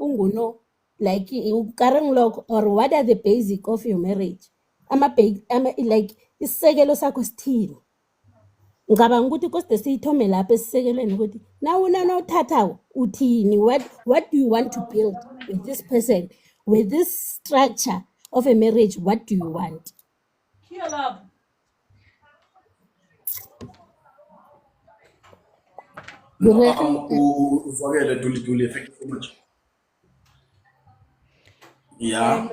unguno like ukare ngilokho or what are the basic of your marriage like isisekelo sakho sithini. Ngicabanga ukuthi koste siyithome lapha esisekelweni ukuthi nawuna nothathawo uthini what do you want to build with this person with this structure of a marriage what do you want. Uzwakele Duli, thank you so much. Yeah.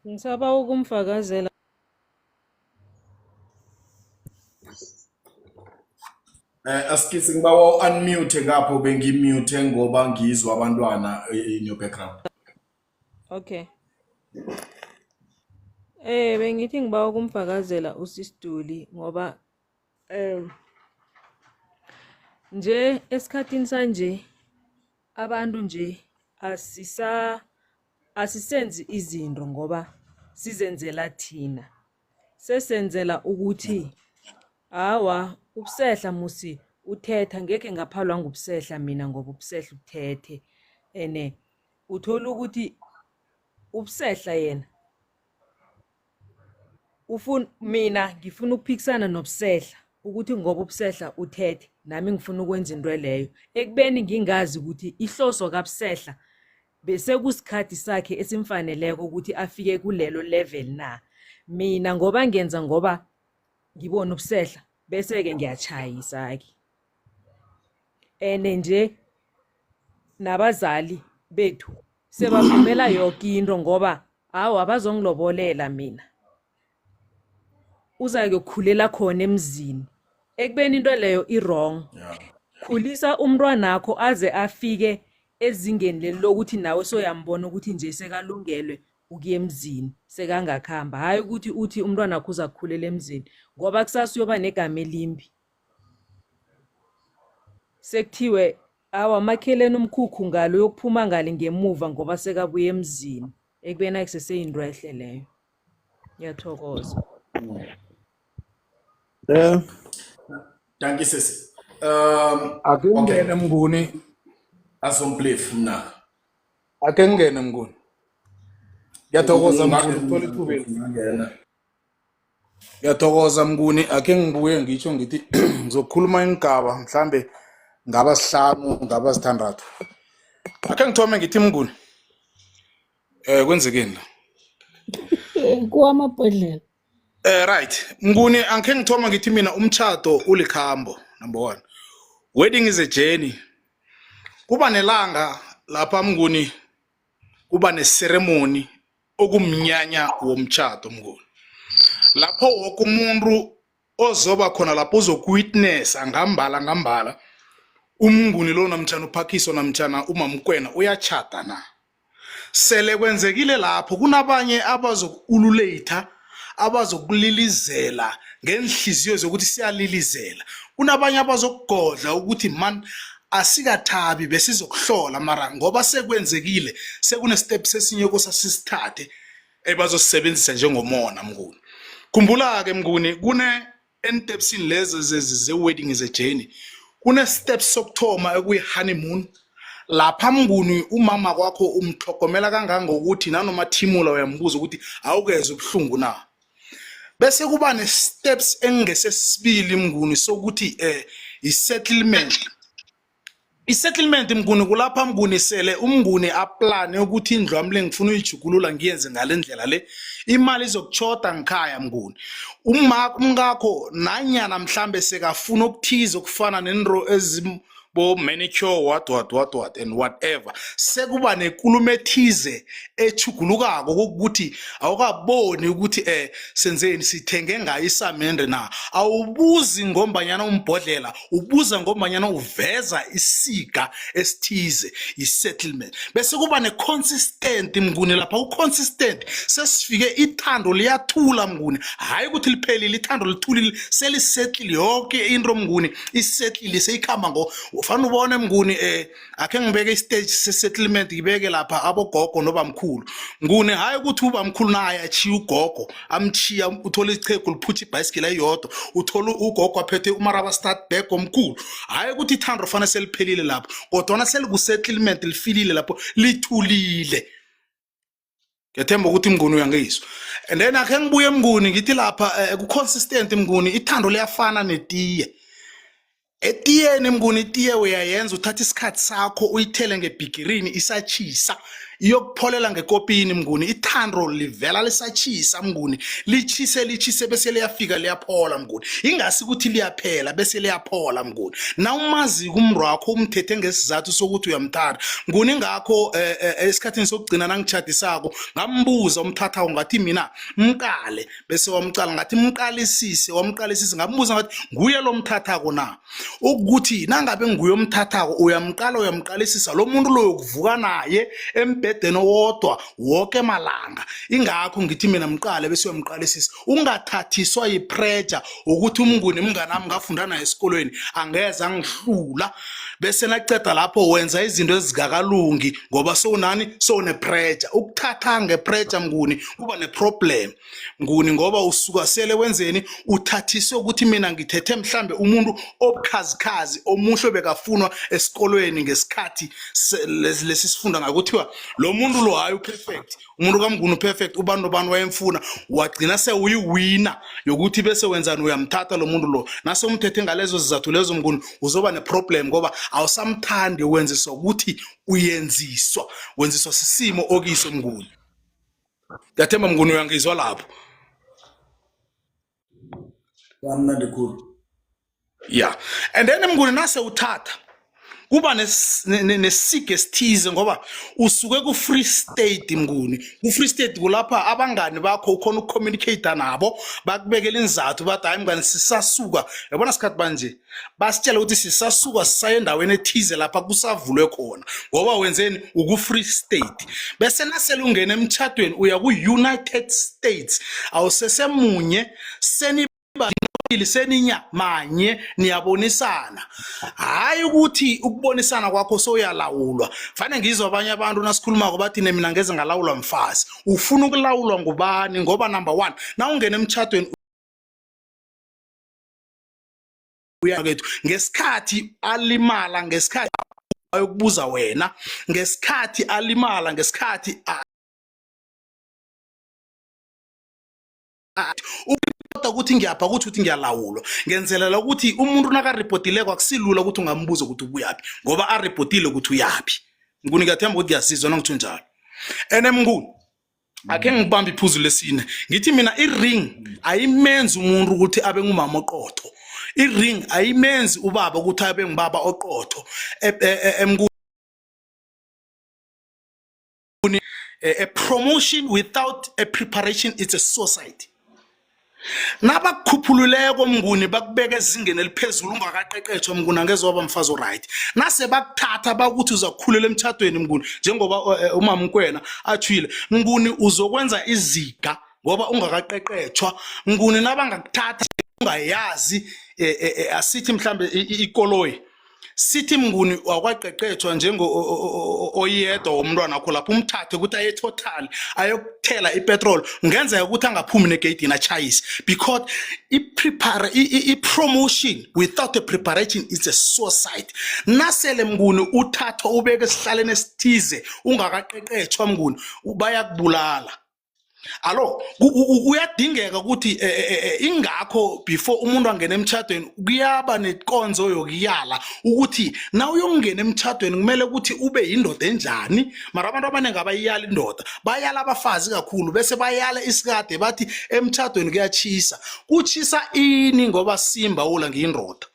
Ngisaba ukumfakazela Askisi ngibawa unmute ngapho bengimute ngoba ngizwa abantwana in your background. okay. Bengithi ngiba ukumfakazela uSisiduli ngoba nje esikhathini sanje abantu nje asisenzi izinto ngoba sizenzela thina. Sesenzela ukuthi hawa ubusehla musi uthetha ngeke ngaphalwa ngubusehla mina ngoba ubusehla uthethe ene uthola ukuthi ubusehla yena mina ngifuna ukuphikisana nobusehla ukuthi ngoba ubusehla uthethe nami ngifuna ukwenza into leyo ekubeni ngingazi ukuthi ihloso kabusehla bese kusikhathi sakhe esimfaneleko ukuthi afike kulelo level na mina ngoba ngenza ngoba ngibona ubusehla bese ke ngiyachayisa ke ene nje nabazali bethu sebavumela yonke into ngoba hawo abazongilobolela mina uza kukhulela khona emzini ekubeni into leyo i-wrong. Khulisa umntwana wakho aze afike ezingeni lokuthi nawe soyambona ukuthi nje sekalungelwe ukuya emzini sekangakhamba, hayi ukuthi uthi umntwana wakho uza kukhulela emzini ngoba kusasa uyoba negama elimbi. Sekuthiwe awa amakheleni umkhukhu ngalo yokuphuma ngale ngemuva ngoba sekabuye emzini, ekubeni akuseseyinto ehle leyo. Ngiyathokoza. Thank you, sis. ake Okay. ngingene Mnguni, Asomplif mna. ake ngingene Mnguni. Ngiyathokoza Mnguni ukuthola ithuba eli. Ngiyangena. Ngiyathokoza Mnguni, ake ngibuye ngitsho ngithi ngizokhuluma ingaba mhlambe ngaba 5 ngaba 6. Ake ngithome ngithi Mnguni. Kwenzekeni la? Kuwamabhodlela. Right. Mnguni, angike ngithoma ngithi mina umtchado ulikhambo, number 1. Wedding is a journey. Kuba nelanga lapha Mnguni, kuba neceremony okumnyanya womtchado Mnguni. Lapho wonke umuntu ozoba khona lapho uzokuwitnessa ngambala umnguni lo namtjana uPhakiso namtjana uMamkwena uyachata na. Sele kwenzekile lapho kunabanye abazokululate, abazokulilizela ngenhliziyo zokuthi siyalilizela. Kunabanye abazokugodla ukuthi man asikathabi besizokuhlola mara ngoba sekwenzekile sekune steps esinye kosasisithathe ebazosebenzisa njengomona Mnguni. Khumbula ke Mnguni kune entepsini lezo ze wedding is a journey. Kune steps sokuthoma ekuyi honeymoon. Lapha Mnguni umama kwakho umhlokomela kanganga ukuthi nanoma thimula uyambuza ukuthi awukezwe ubuhlungu na. Bese kuba ne steps engesesibili Mnguni sokuthi i-settlement. I-settlement Mnguni kulapha Mnguni sele umnguni aplane ukuthi indlu yami lengifuna uyijugulula ngiyenze ngalendlela le. Imali izokuchoda ngikhaya Mnguni. Umngakho nanyana mhlambe sekafuna ukuthiza okufana nenro ezimbo manicure what and whatever. Sekuba nenkulumo ethize echugulukako ukuthi awukaboni ukuthi senzeni sithenge ngayo isamende na. Awubuzi ngombanyana umbhodlela, ubuza ngombanyana uveza isiga esithize, i-settlement. Bese kuba ne-consistent Mnguni lapha u-consistent sesifike ithando liyathula Mnguni. Hayi ukuthi liphelile ithando lithulile selisettle yonke into Mnguni isettle seyikhamba ngo ufana ubone Mnguni ake ngibeke istage se-settlement ngibeke lapha abogogo nobamkhulu. Mnguni hayi ukuthi ubamkhulu naye achiya ugogo amchiya uthola ichegu liphutha ibhayisikili eyodwa uthola ugogo aphethe umaraba start back omkhulu. Hayi ukuthi ithando fana seliphelile lapho kodwa selikusettlement lifilile lapho lithulile. Ngiyethemba ukuthi Mnguni uyangizwa. And then ake ngibuye Mnguni ngithi lapha ku-consistent Mnguni ithando liyafana netiye. Etiyeni Mnguni itiye uyayenza uthatha isikhathi sakho uyithele ngebhigirini isachisa iyokupholela ngekopini Mnguni. Ithando livela lisachisa Mnguni, lichise bese liyafika liyaphola Mnguni. Ingasi ukuthi liyaphela bese liyaphola Mnguni. Na umazi kumro wakho umthethe ngesizathu sokuthi uyamthanda Mnguni. Ngakho esikhathini sokugcina nangichadisako ngambuza umthatha ngathi mina mkale bese wamcala ngathi mqalisise wamqalisise ngambuza ngathi nguye lo mthathako na. Ukuthi nangabe nguye umthathako uyamqalisisa lo muntu lo yokuvuka naye embedeni owodwa wonke malanga. Ingakho ngithi mina mqale bese uyamqalisisa ungathathiswa yipressure ukuthi umnguni mnganami ngafunda naye esikolweni angeze angihlula bese naceda lapho wenza izinto ezikakalungi ngoba sowune pressure. Ukuthatha ngepressure Mnguni kuba neproblem Mnguni ngoba usuka sele wenzeni uthathiswe ukuthi mina ngithethe mhlambe umuntu obukhazikhazi omuhle bekafunwa esikolweni ngesikhathi lesi sifunda ngakuthiwa lo muntu lo hayi uperfect. Umuntu kaMnguni perfect ubani nobani wayemfuna wagcina sewuyiwina yokuthi bese wenzani uyamthatha lo muntu lo nase umthethe ngalezo zizathu lezo Mnguni uzoba neproblem ngoba awusamthandi wenziswa ukuthi wenziswa sisimo okiso Mnguni. Ngiyathemba Mnguni uyangizwa lapho. Yamnandi khulu. Yeah. And then Mnguni nase uthatha kuba nesige esithize ngoba usuke ku Free State Mnguni. Ku Free State kulapha abangani bakho ukhona ukucommunicate nabo bakubekela inzathu bathi hayi mngani sisasuka yabona sikhathi manje basitshela ukuthi sisasuka sisaye endaweni ethize lapha kusavulwe khona ngoba wenzeni uku Free State bese nasele ungena emtchadweni uya ku United States awusesemunye seni liseninya manye niyabonisana hayi ukuthi ukubonisana kwakho soyalawulwa fanele ngizwe abanye abantu nasikhuluma bathi mina ngeze ngalawulwa mfazi ufuna ukulawulwa ngubani ngoba number 1 na ungena emtchadweni uyakethu ngesikhathi alimala ngesikhathi ayokubuza wena ngesikhathi alimala ngesikhathi ukuthi ngiyapha ukuthi ngiyalawulwa ngenzelela ukuthi umuntu naka reportileko akusilula ukuthi ungambuza ukuthi ubuyaphi ngoba a reportile ukuthi uyaphi nguni ngiyathemba ukuthi ngiyasizwa nangithu njalo enemnguni akhe ngibamba iphuzu lesine ngithi mina iring ayimenzi umuntu ukuthi abe ngumama oqotho iring ayimenzi ubaba ukuthi abe ngibaba oqotho emnguni a promotion without a preparation it's a suicide nabakukhuphululeko mnguni bakubeka ezingeni eliphezulu ungakaqeqeshwa mnguni angeze waba mfazi oright nase bakuthatha bakuthi uzakukhulela emtchadweni mnguni njengoba umama Mkwena athwile mnguni uzokwenza iziga ngoba ungakaqeqeshwa mnguni nabangakuthatha ungayazi asithi mhlambe ikoloyi sithi mnguni wakwaqeqeshwa njengo oyedwa womntwana wakho lapho umthathe ukuthi aye total ayokuthela ipetrol ngenzeka ukuthi angaphumi negate inachayisi because i-promotion without a preparation is a suicide nasele mnguni uthatha ubeke esihlaleni esithize ungakaqeqeshwa mnguni bayakubulala alo uyadingeka ukuthi ingakho before umuntu angena emtchadweni kuyaba nekonzo yokuyala ukuthi na uyongena emtchadweni kumele ukuthi ube yindoda enjani mara abantu abanenge abayiyala indoda bayala abafazi kakhulu bese bayala isikade bathi emtchadweni kuyachisa kuchisa ini ngoba simba ula ngiyindoda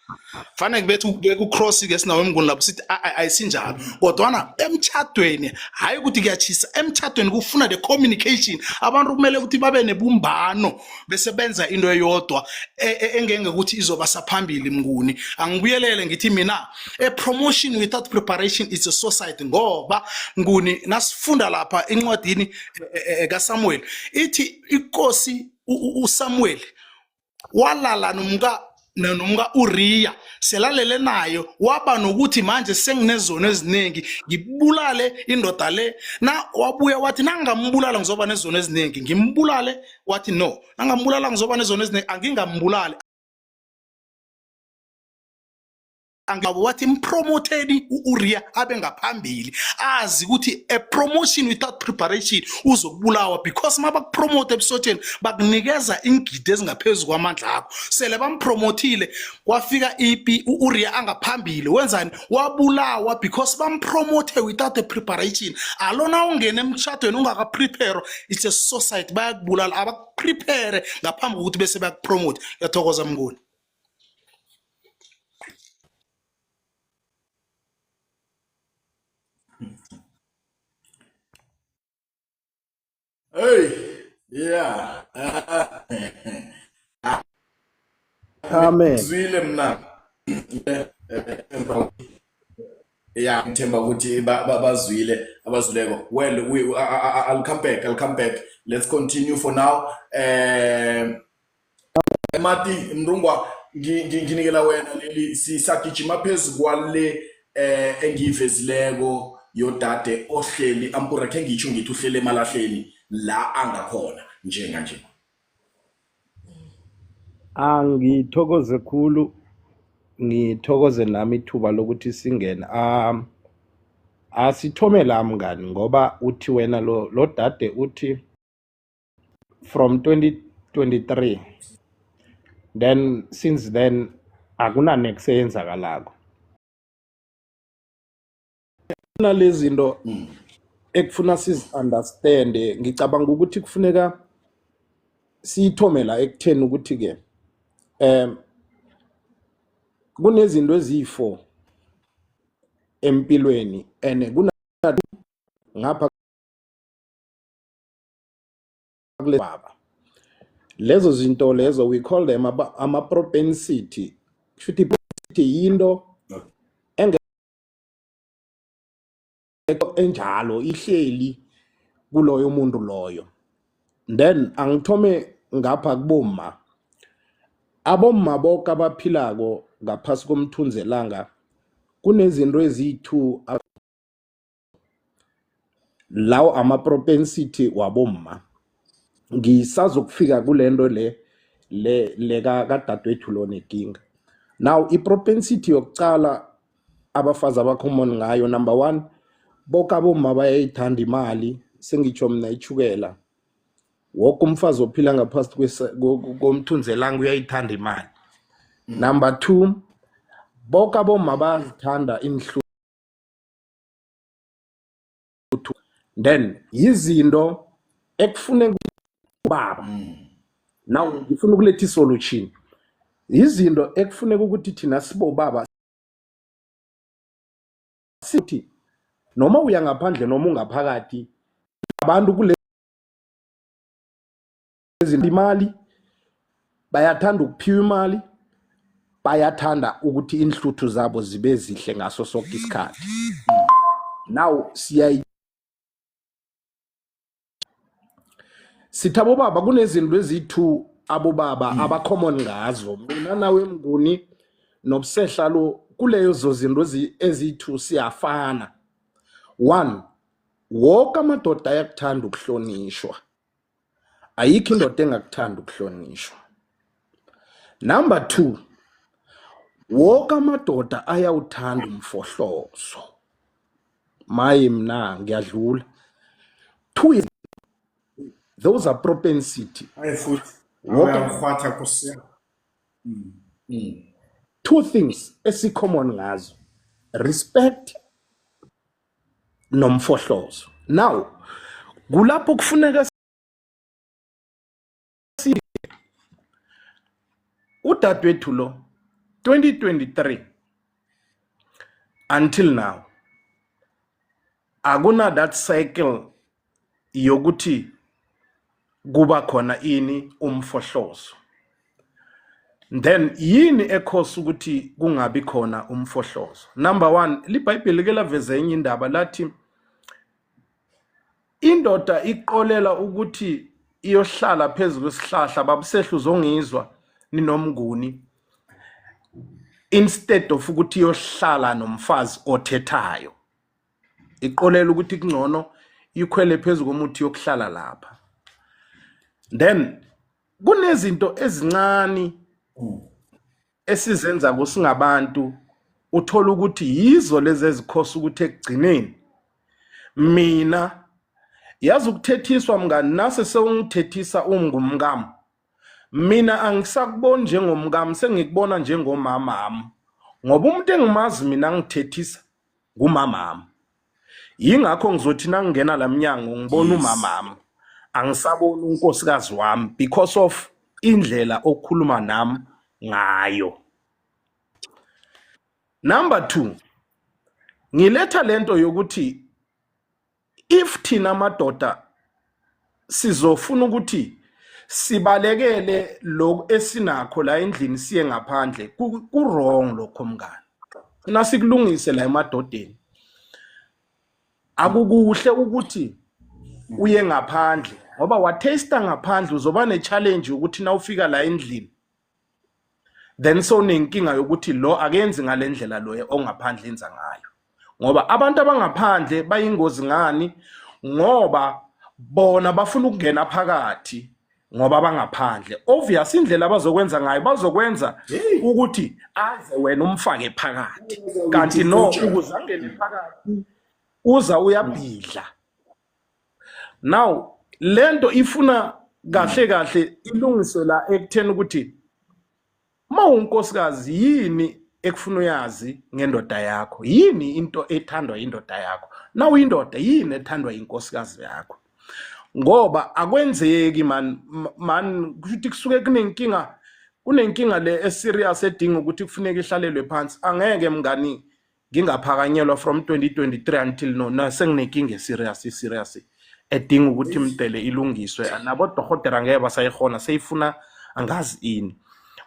fanele kubethu ku cross ke sinawe mnguni lapho sithi ayisinjalo kodwa emtchadweni hayi ukuthi kuyachisa emtchadweni kufuna the communication abantu kumele ukuthi babe nebumbano bese benza into eyodwa engenge ukuthi izoba saphambili mnguni angibuyelele ngithi mina a promotion without preparation is a suicide ngoba mnguni nasifunda lapha encwadini kaSamuel ithi inkosi uSamuel walala nomka Uriya selalele nayo waba nokuthi manje senginezono eziningi ngibulale indoda le na wabuya wathi nangambulala ngizoba nezono eziningi ngimbulale wathi no nangambulala ngizoba nezono eziningi angingambulali angabo wathi impromoted uUriya abe ngaphambili azi ukuthi a promotion without preparation uzokubulawa because mabakupromote ebusotsheni bakunikeza ingidi ezingaphezulu kwamandla akho sele bampromotile kwafika ipi uUriya angaphambili wenzani wabulawa because bampromote without a preparation alona ungena emtchadweni ungakaprepare it's a suicide bayakubulala abakuprepare ngaphambi kokuthi bese bakupromote yathokoza mnguni Hey, yeah. Amen. Zwile mna. Yeah, ngithemba ukuthi bazwile abazuleko. Well, I'll come back. I'll come back. Let's continue for now. Mati Mrungwa nginikela wena leli sisagijima phezulu kwale engiyivezileko yodade ohleli ampura ke ngitsho ngithi uhlele emalahleni la angakhona njenganje. Angithokoze khulu ngithokoze nami ithuba lokuthi singene asithome la mngani ngoba uthi wena lo dade uthi from 2023 then since then akuna next eyenzakalako nalezi zinto ekufuna sizi understand ngicabanga ukuthi kufuneka siyithome la ekutheni ukuthi ke kunezinto eziyi4 empilweni ene kuna ngapha kule baba lezo zinto lezo we call them ama propensity futhi propensity yinto enjalo ihleli kuloyo muntu loyo. Then angithome ngapha kuboma abomma bonke abaphilako ngaphasi komthunzelanga kunezinto eziyi-2 lawo ama propensity wabomma. Ngisazokufika kulento le kadadewethu lo nenkinga. Now i-propensity yokucala abafazi abacommon ngayo, number 1, bonke abomma bayayithanda imali, sengitsho mina ichukela. Wonke umfazi ophila ngaphasi komthunzelanga uyayithanda imali. Number 2, bonke abomma bayazithanda inhluthu. Then yizinto ekufuneka baba. Now ngifuna ukuletha isolution. Yizinto ekufuneka ukuthi thina sibo baba sithi noma uya ngaphandle noma ungaphakathi abantu kule imali bayathanda ukuphiwa imali, bayathanda ukuthi inhluthu zabo zibe zihle ngaso sonke isikhathi. Now sithabo baba kunezinto eziyi-2 abo baba abacommon ngazo. Mina nawe Mnguni noBusehla lo kuleyo zinto eziyi-2 siyafana. 1, wonke amadoda ayakuthanda ukuhlonishwa. Ayikho indoda engakuthanda ukuhlonishwa. Number 2, wonke amadoda ayawuthanda umfohlozo. Maye mina ngiyadlula. 2, those are propensity. Hayi futhi Wonke uyangifhatha kusiya. 2 things esicommon ngazo, respect nomfohlozo. Now kulapho kufuneka udadewethu lo 2023 until now akuna that cycle yokuthi kuba khona ini umfohlozo. Then yini ekhosa ukuthi kungabi khona umfohlozo? Number 1, liBhayibheli ke laveza enye indaba lathi indoda iqolela ukuthi iyohlala phezulu kwesihlahla. BabuSehla uzongizwa ninomnguni, instead of ukuthi iyohlala nomfazi othethayo, iqolela ukuthi kungcono ikhwele phezulu komuthi yokuhlala lapha. Then kunezinto ezincane esizenza kusingabantu uthola ukuthi yizo lezi ezikhosa ukuthi ekugcineni mina yazi ukuthethiswa mngani nase sewungithethisa ungumkami. Mina angisakuboni njengomkami, sengikubona njengomamami, ngoba umuntu engimazi mina ngithethisa ngumamami. Yingakho ngizothi nangingena lamnyango ngibona umamami, angisaboni unkosikazi wami because of indlela okukhuluma nami ngayo. Number 2, ngiletha lento yokuthi if thina madoda sizofuna ukuthi sibalekele lo esinakho la endlini siye ngaphandle, ku wrong lokho mngani. Nasikulungise la emadodeni. Akukuhle ukuthi uye ngaphandle ngoba wathesta ngaphandle uzoba ne-challenge ukuthi na ufika la endlini then so nenkinga yokuthi lo akenzi ngalendlela lo ongaphandle enza ngayo. Ngoba abantu abangaphandle bayingozi ngani? Ngoba bona bafuna ukungena phakathi ngoba bangaphandle. Obvious indlela abazokwenza ngayo bazokwenza ukuthi aze wena umfake phakathi. Kanti no ukuzangene phakathi uza uyabhidla. Now lento ifuna kahle ilungiswe la ekutheni ukuthi unkosikazi yini ekufuna uyazi ngendoda yakho, yini into ethandwa indoda yakho. Nawu indoda yini ethandwa inkosikazi yakho, ngoba akwenzeki man kuthi kusuke kunenkinga le eserious edinga ukuthi kufuneka ihlalelwe phansi. Angeke mngani ngingaphakanyelwa from 2023 until no senginenkinga serious edinga ukuthi imdele ilungiswe nabo dohotera ngeke basayihona seyifuna angazi ini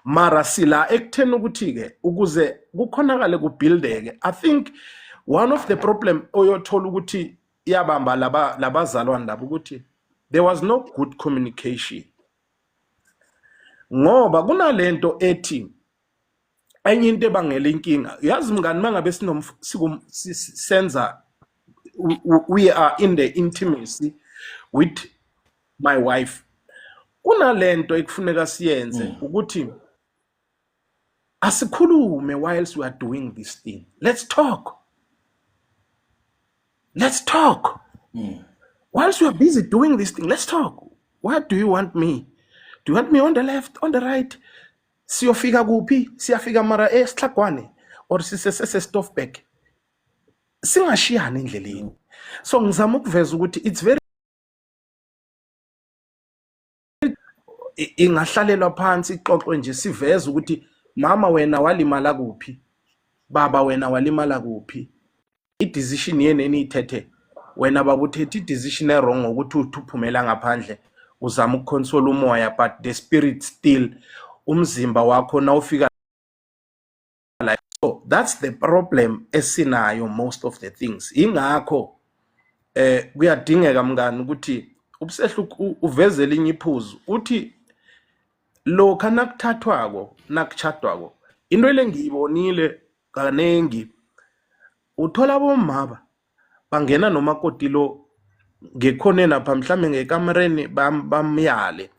mara sila ekutheni ukuthi ke ukuze kukhonakale kubuildeke. I think one of the problem oyothola ukuthi iyabamba labazalwane labo ukuthi there was no good communication, ngoba kunalento ethi enye into ebangela inkinga. Yazi mngani, mangabe senza we are in the intimacy with my wife, kunalento ekufuneka siyenze ukuthi asikhulume whilst we are doing this thing. Let's talk whilst we are busy doing this thing. Let's talk. What do you want me? Do you want me on the left, on the right? Siyofika kuphi? Siyafika mara esihlakwane or sisese Stoffberg? Singashiyana endleleni. So ngizama ukuveza ukuthi it's very ingahlalelwa phansi ixoxwe nje siveze ukuthi mama wena walimala kuphi, baba wena walimala kuphi, i-decision yeni eniyithethe wena babuthethe i-decision wrong ukuthi uphumela ngaphandle uzama ukucontrol umoya, but the spirit still umzimba wakho nawufika like. So that's the problem esinayo most of the things. Ingakho kuyadingeka mngani ukuthi ubusehla uveze linye iphuzu uthi lokha nakuthathwako nakuchadwako into engiyibonile kanengi uthola bomama bangena nomakotilo ngekhonena pha mhlambe ngekamereni bamyale.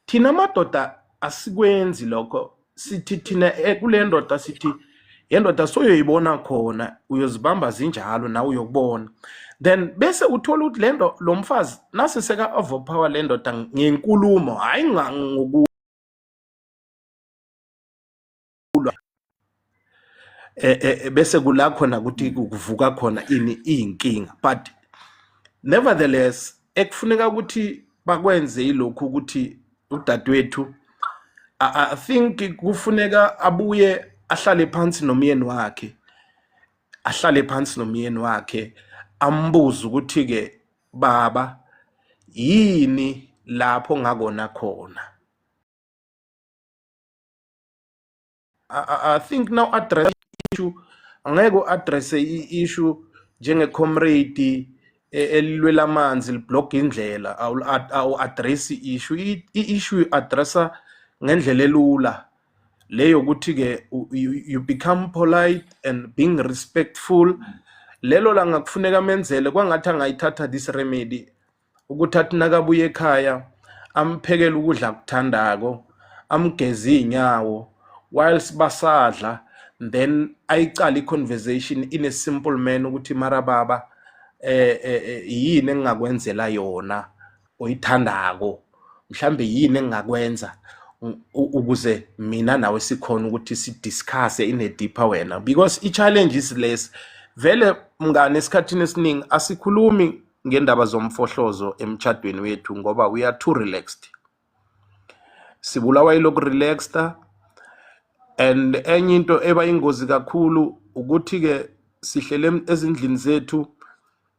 Thina madoda asikwenzi lokho, sithi thina kule ndoda sithi yendoda soyoyibona khona uyozibamba zinjalo nawe uyokubona, then bese uthola ukuthi lento lo mfazi nase seka overpower le ndoda ngenkulumo hayi ngoku bese kula khona ukuthi kuvuka khona ini inkinga. But nevertheless ekufuneka ukuthi bakwenze ilokhu ukuthi udadewethu I think kufuneka abuye ahlale phansi nomyeni wakhe ambuze ukuthi ke baba yini lapho ngakona khona. I think now address issue angeke address issue njenge comrade elilwela amanzi liblock indlela awu address issue. Issue addressa ngendlela elula leyo ukuthi ke you become polite and being respectful. Lelo la ngakufuneka menzele kwangathi angayithatha this remedy ukuthathi nakabuye ekhaya amphekele ukudla kuthandako amgeze inyawo whilst basadla, then ayicala i-conversation in a simple man ukuthi mara baba yini engingakwenzela yona oyithandako, mhlambe yini engingakwenza ukuze mina nawe sikhona ukuthi sidiscuss in a deeper wena, because i-challenge is less. Vele mngane esikhathini esiningi asikhulumi ngendaba zomfohlozo emchadweni wethu ngoba we are too relaxed, sibulawa yiloku relaxed. And enye into eba ingozi kakhulu ukuthi ke sihlele ezindlini zethu,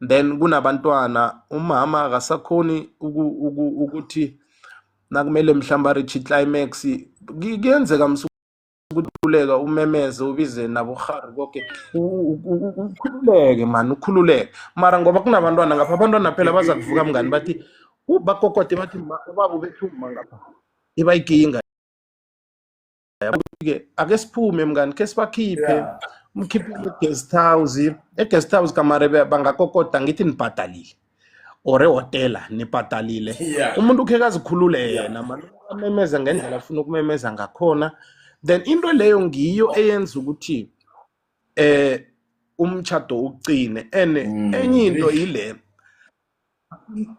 then kunabantwana umama akasakhoni ukuthi nakumele mhlamba reach climax kuyenzeka msukuleka umemeze ubize nabo khari konke ukhululeke man, ukhululeke. Mara ngoba kunabantwana ngapha, abantwana phela baza kuvuka mngani bathi bakokote bathi ubaba bethuma ngapha ibayinkinga ke ake siphume mngani ke sibakhiphe umkhiphe e-guest house kamare bangakokota ngithi nibhadalile or ehotela nibhadalile. Umuntu ukhe kazikhulule yena man, amemeza ngendlela afuna ukumemeza ngakhona, then into leyo ngiyo eyenza ukuthi umchado ucine. Enye into yile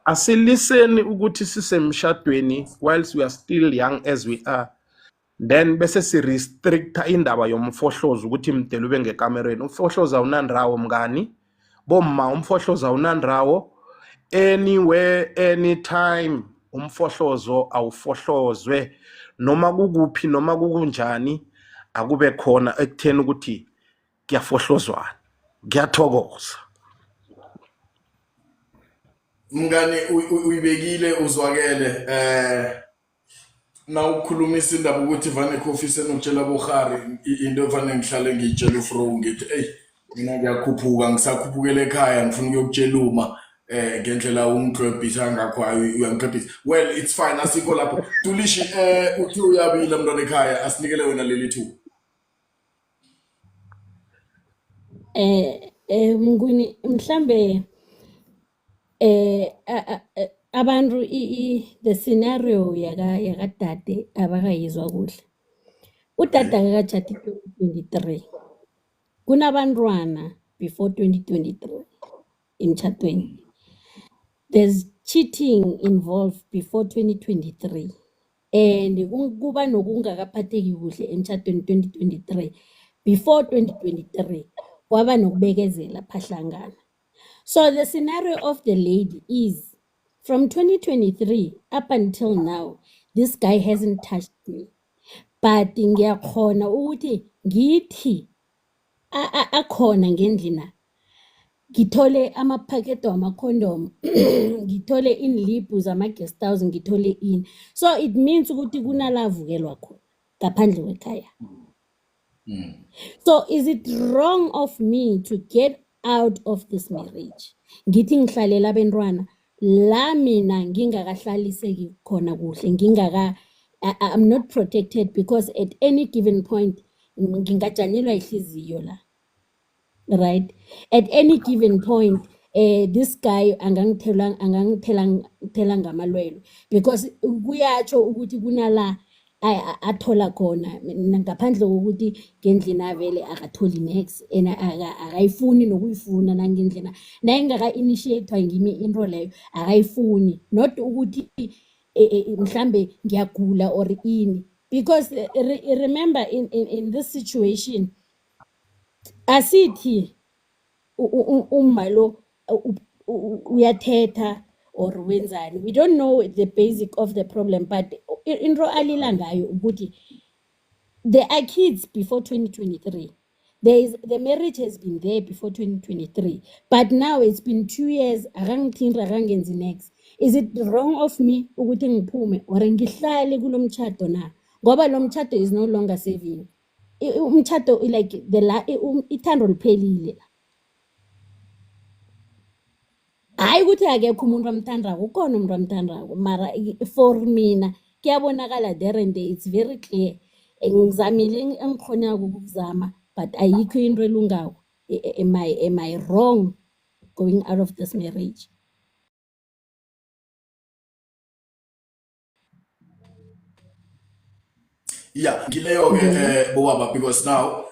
asiliseni ukuthi sisemshadweni whilst we are still young as we are, then bese si restricta indaba yomfohlozo ukuthi mdele ube ngekamereni. Umfohlozo awunandawo mngani, bomma umfohlozo awunandawo, anywhere anytime umfohlozo awufohlozwe noma kukuphi noma kukunjani akube khona ekutheni ukuthi kuyafohlozwana. ngiyathokoza. Mngani uyibekile uzwakele na ukhulumisa indaba ukuthi vane coffee enokutshela bohari into evane ngihlale ngiyitshela ufro ngithi hey mina ngiyakhuphuka ngisakhuphukela ekhaya ngifuna ukuyokutshela uma ngendlela ungidlwebhisa ngakho uyangidlwebhisa. Well, it's fine, asikho lapho. Tulishi uthi uyabila mntwana ekhaya, asinikele wena leli thuba. Mnguni mhlambe abantu the scenario yakadade abakayizwa kuhle. Udade akakatshati 2023. Kunabantwana before 2023 emtjhadweni. There's cheating involved before 2023. And kuba nokungakaphatheki kuhle emtjhadweni 2023. Before 2023 kwaba nokubekezela phahlangana. So the scenario of the lady is from 2023 up until now, this guy hasn't touched me. But ngiyakhona ukuthi ngithi akhona ngendlina. Ngithole amaphakethe wama-condom, ngithole inliphu zama-guest house, ngithole ini. So it means ukuthi kunalavukelwa khona ngaphandle kwekhaya. So is it wrong of me to get out of this marriage? Ngithi ngihlalela abantwana la mina ngingakahlaliseki khona kuhle, I'm not protected because at any given point ngingajanyelwa ihliziyo la. Right? At any given point, this guy angangithela ngamalwelo because kuyatsho ukuthi kunala athola khona ngaphandle kokuthi ngendlina vele akatholi next ena akayifuni nokuyifuna nangendlina naye ngaka initiate ngimi into leyo akayifuni, not ukuthi mhlambe ngiyagula or ini, because remember in this situation asithi umalo uyathetha or wenzani. We don't know the basic of the problem, but into alila ngayo ukuthi there are kids before 2023. The marriage has been there before 2023, but now it's been 2 years. Akangenzi next. Is it wrong of me ukuthi ngiphume or ngihlale kulomtchado na? Ngoba lomtchado is no longer saving. Umtchado like ithando liphelile. Hayi ukuthi akekho umuntu amthandako, ukhona umuntu amthandako, mara for mina kuyabonakala there and there, it's very clear. Ngizamile engikhonako ukuzama, but ayikho into elungako. Am I wrong going out of this marriage? Yeah, ngileyo ke bobaba, because now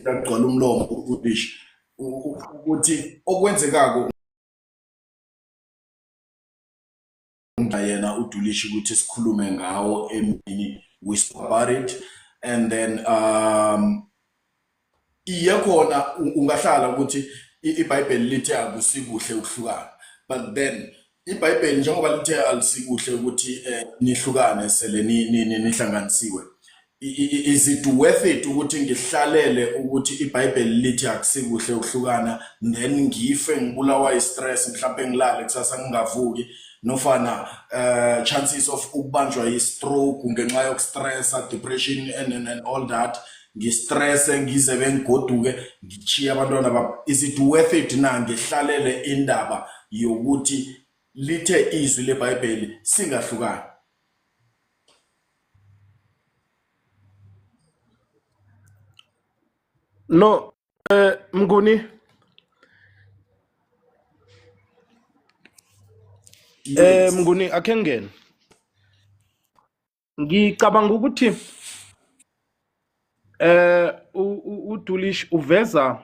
ngagcwala umlomo udish ukuthi okwenzekako yena uDulishi ukuthi sikhulume ngawo emini, we spoke about it, and then iyakhona ungahlala ukuthi iBhayibheli lithi akusikuhle ukuhlukana, but then iBhayibheli njengoba lithe alisikuhle ukuthi nihlukane sele nihlanganisiwe, is it worth it ukuthi ngihlalele ukuthi iBhayibheli lithi akusikuhle ukuhlukana then ngife ngibulawa istress mhlawumbe ngilale kusasa ngingavuki, nofana chances of ukubanjwa yi-stroke ngenxa yokustressa, depression and all that, ngistress ngize bengigoduke ngichiya abantwana baba? Is it worth it na ngihlalele indaba yokuthi lithe izwi leBhayibheli singahlukani? No, Mnguni, Yes. Mnguni akhe ngene. Ngicabanga ukuthi uDulish uveza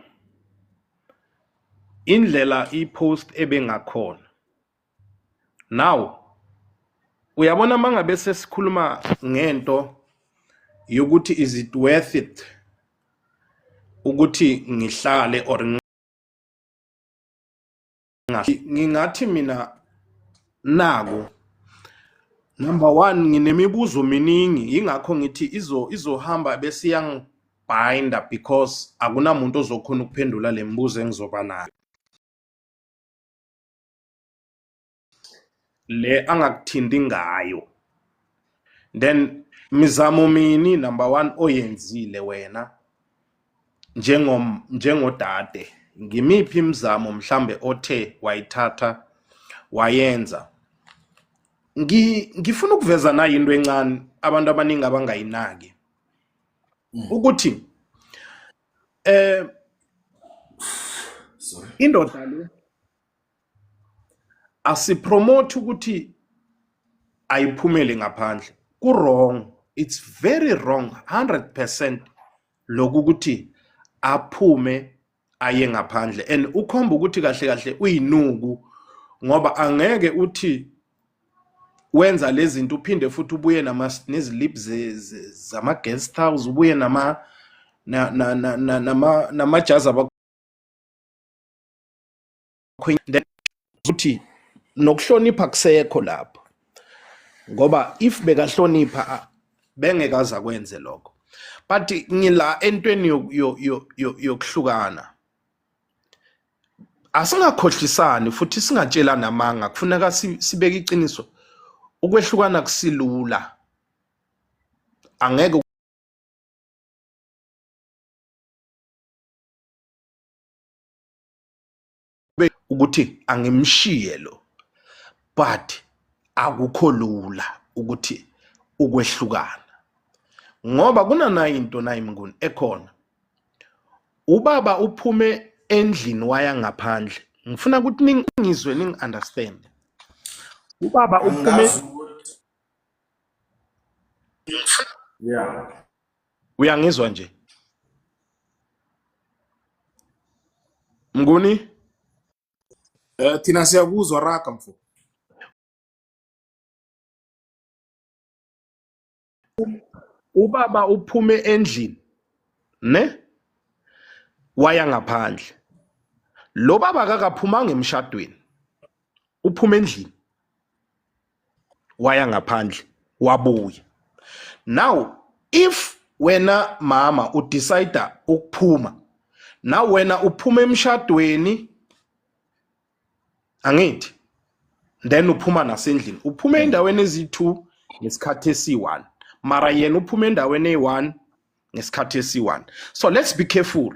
indlela ipost ebengakhona. Now uyabona mangabe sesikhuluma ngento yokuthi is it worth it ukuthi ngihlale or ngingathi mina naku, number one, nginemibuzo miningi ingakho ngithi izohamba bese binder because akunamuntu ozokhona ukuphendula le mbuzo engizoba nayo le angakuthinti ngayo. Then mizamo mini number 1 oyenzile wena njengodade, ngimiphi imizamo mhlambe othe wayithatha wayenza? Ngifuna ukuveza nayo into encane abantu abaningi abangayinaki ukuthi Sorry. indoda le asipromote ukuthi ayiphumele ngaphandle. Wrong, it's very wrong 100% lokhu ukuthi aphume aye ngaphandle, and ukhomba ukuthi kahle kahle uyinuku ngoba angeke uthi wenza lezi zinto uphinde futhi ubuye nezilips zama guest house, ubuye namajazi ukuthi nokuhlonipha kusekho lapho, ngoba if bekahlonipha bengekaza kwenze lokho. But ngila entweni yokuhlukana asingakhohlisani futhi singatshelana amanga, kufuneka sibeke iqiniso. Ukwehlukana kusilula, angeke ukuthi angimshiye lo, but akukho lula ukuthi ukwehlukana ngoba kunanayo into nayi Mnguni ekhona. Ubaba uphume endlini waya ngaphandle, ngifuna ukuthi ningizwe understand. Ubaba uphume, Angazi ukuthi yeah. uyangizwa nje Mnguni? Thina siyakuzwa raga mfo. Ubaba uphume endlini ne waya ngaphandle. Lo baba akakaphumanga emshadweni, uphume endlini waya ngaphandle wabuya. Now if wena mama udecide ukuphuma, now wena uphuma emshadweni angithi, then uphuma nasendlini, uphuma endaweni ezi2 ngesikhathi esi1, mara yena uphuma endaweni e1 ngesikhathi esi1. So let's be careful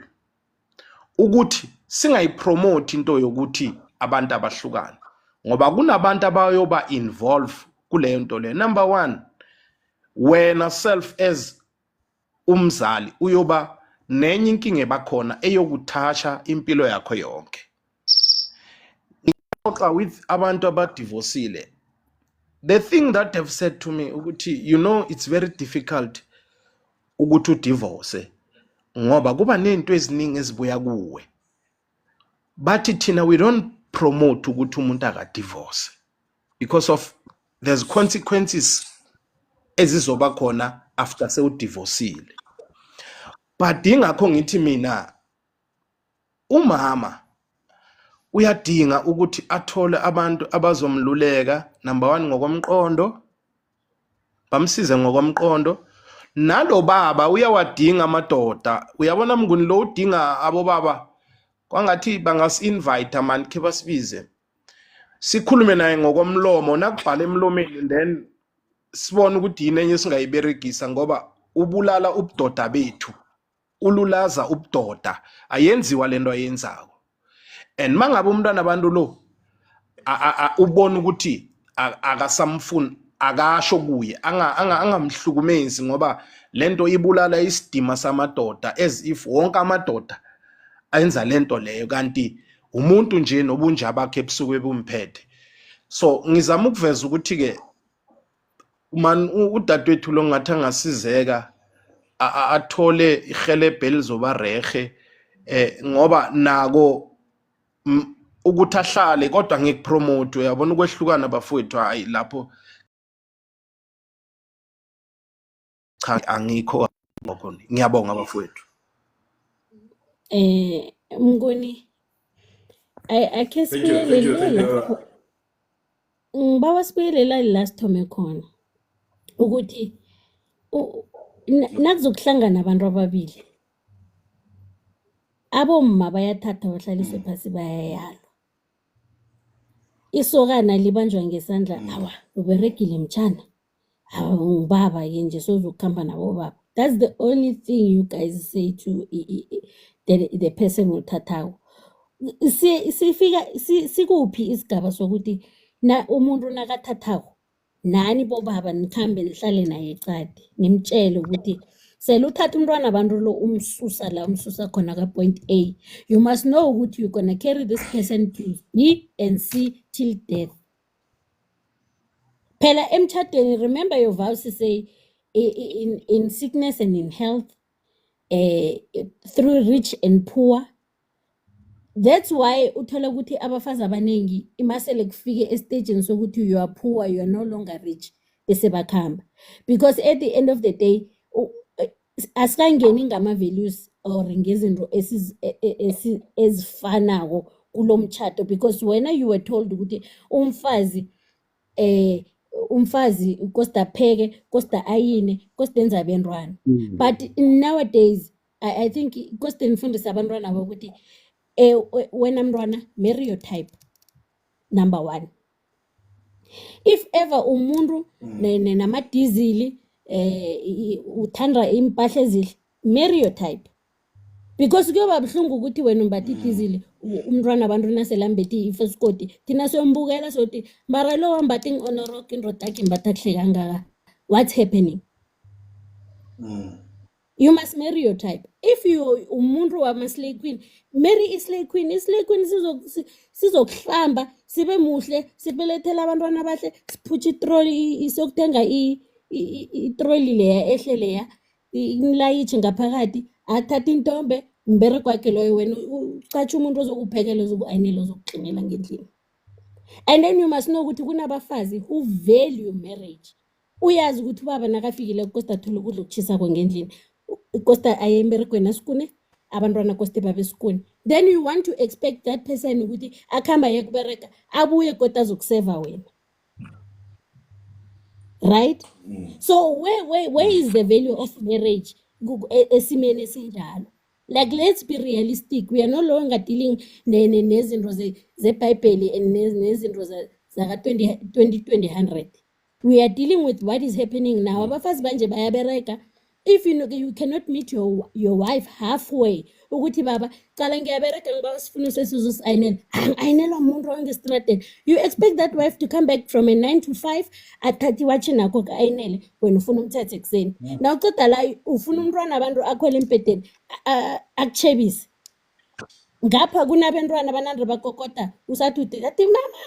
ukuthi singayipromote into yokuthi abantu abahlukana, ngoba kunabantu abayoba involve kuleyo nto le. Number 1, wena self as umzali uyoba nenye inkinga ebakhona eyokuthasha impilo yakho yonke. Ngoxa with abantu abadivorcile, the thing that they've said to me ukuthi, you know, it's very difficult ukuthi udivorce ngoba kuba nento eziningi ezibuya kuwe. Bathi thina we don't promote ukuthi umuntu akadivorce because of there's consequences ezizoba khona after sewudivorcile. But ingakho ngithi mina umama uyadinga ukuthi athole abantu abazomluleka, number 1 ngokomqondo, bamsize ngokomqondo. Nalo baba uyawadinga amadoda, uyabona Mnguni, lo udinga abo baba kwangathi bangasinvite man ke basibize sikhulume naye ngokomlomo, nakubhala emlomeni, then sibone ukuthi yini enye singayiberegisa ngoba ubulala ubudoda bethu, ululaza ubudoda, ayenziwa lento ayenzako. And mangabe umntwana abantu lo ubona ukuthi akasamfuni, akasho kuye, angamhlukumezi ngoba lento ibulala isidima samadoda, as if wonke amadoda ayenza lento leyo kanti umuntu nje nobunja bakhe ebusuku ebumphethe. So ngizama ukuveza ukuthi ke man udadewethu lo ngathi angasizeka athole ihelebhe elizoba rehe ngoba nako ukuthi ahlale kodwa ngikupromote. Uyabona ukwehlukana bafowethu, hayi lapho cha angikho khona. Ngiyabonga bafowethu. Mnguni, akhe Thank you, thank you, thank you. ngibawa sibuyelela la sithome khona ukuthi nakuzokuhlangana abantu ababili abomma bayathatha bahlaliswe phasi bayayalwa. Isokana libanjwa ngesandla, awa uberegile mtshana, awa ngubaba-ke nje sozokuhamba nabobaba. That's the only thing you guys say to the person othathako. Sikuphi isigaba sokuthi umuntu nakathathako nani bobaba nikhambe nihlale naye eqadi nimtshele ukuthi sele uthatha umntwana abantu lo umsusa khona ka-point A, you must know ukuthi you're gonna carry this person to B and C till death. Phela emtshadweni, remember your vows say in sickness and in health, through rich and poor. That's why uthola ukuthi abafazi abanengi imasele kufike estageni sokuthi you are poor, you are no longer rich bese bakhamba, because at the end of the day asikangeni ngama-values or ngezinto ezifanako kulo mtshato, because wena you were told ukuthi umfazi kosta pheke, kosta ayine, kosta enza abentwana. But nowadays I think kosta nifundisa abantwana ukuthi wena mntwana marry your type, number 1. If ever umuntu namadizili uthanda impahla ezihle, marry your type, because kuyoba buhlungu ukuthi wena umbathi idizili umntwana abantu naselambethi ifesikoti thina sombukela sothi mara lo wambathi ngi-honorok indodakhe imbatha kuhle kangaka. What's happening? You must marry your type. If you umuntu wama-slay queen, marry i-slay queen. I-slay queen sizokuhlamba sibe muhle, sibelethela abantwana abahle, siphutshe itroli isokuthenga itroli leya ehle leya inlayitshi ngaphakathi, athatha intombe mbereko wakhe loyo, wena ucatsha umuntu ozokuphekela, ozoku-ayinela, ozokuqinela ngendlini. And then you must know ukuthi kunabafazi who value marriage. Uyazi ukuthi ubaba nakafikile kosta athole ukudla okuchisa ngendlini, kosta aye emberegweni asikune, abantwana koste babe esikuni. Then you want to expect that person ukuthi akhamba ye kubereka abuye kodwa azokuseva wena, right? So where is the value of marriage esimene esinjalo? Like, let's be realistic. We are no longer dealing nezinto zeBhayibheli and nezinto zaka 2020. We are dealing with what is happening now. Abafazi banje bayabereka. If you cannot meet your wife halfway, ukuthi baba cala ngiyabereka ngiba sifuna sesizosayinela, ayinelwa umuntu wangestrate. You expect that wife to come back from a 9 to 5 athathi watchi nakho ayinele wena ufuna umthethe ekseni. Now uqeda la ufuna umntwana abantu akhwele empedeni akuchebise. Ngapha kunabantwana abanande bakokota usathi uthi athi mama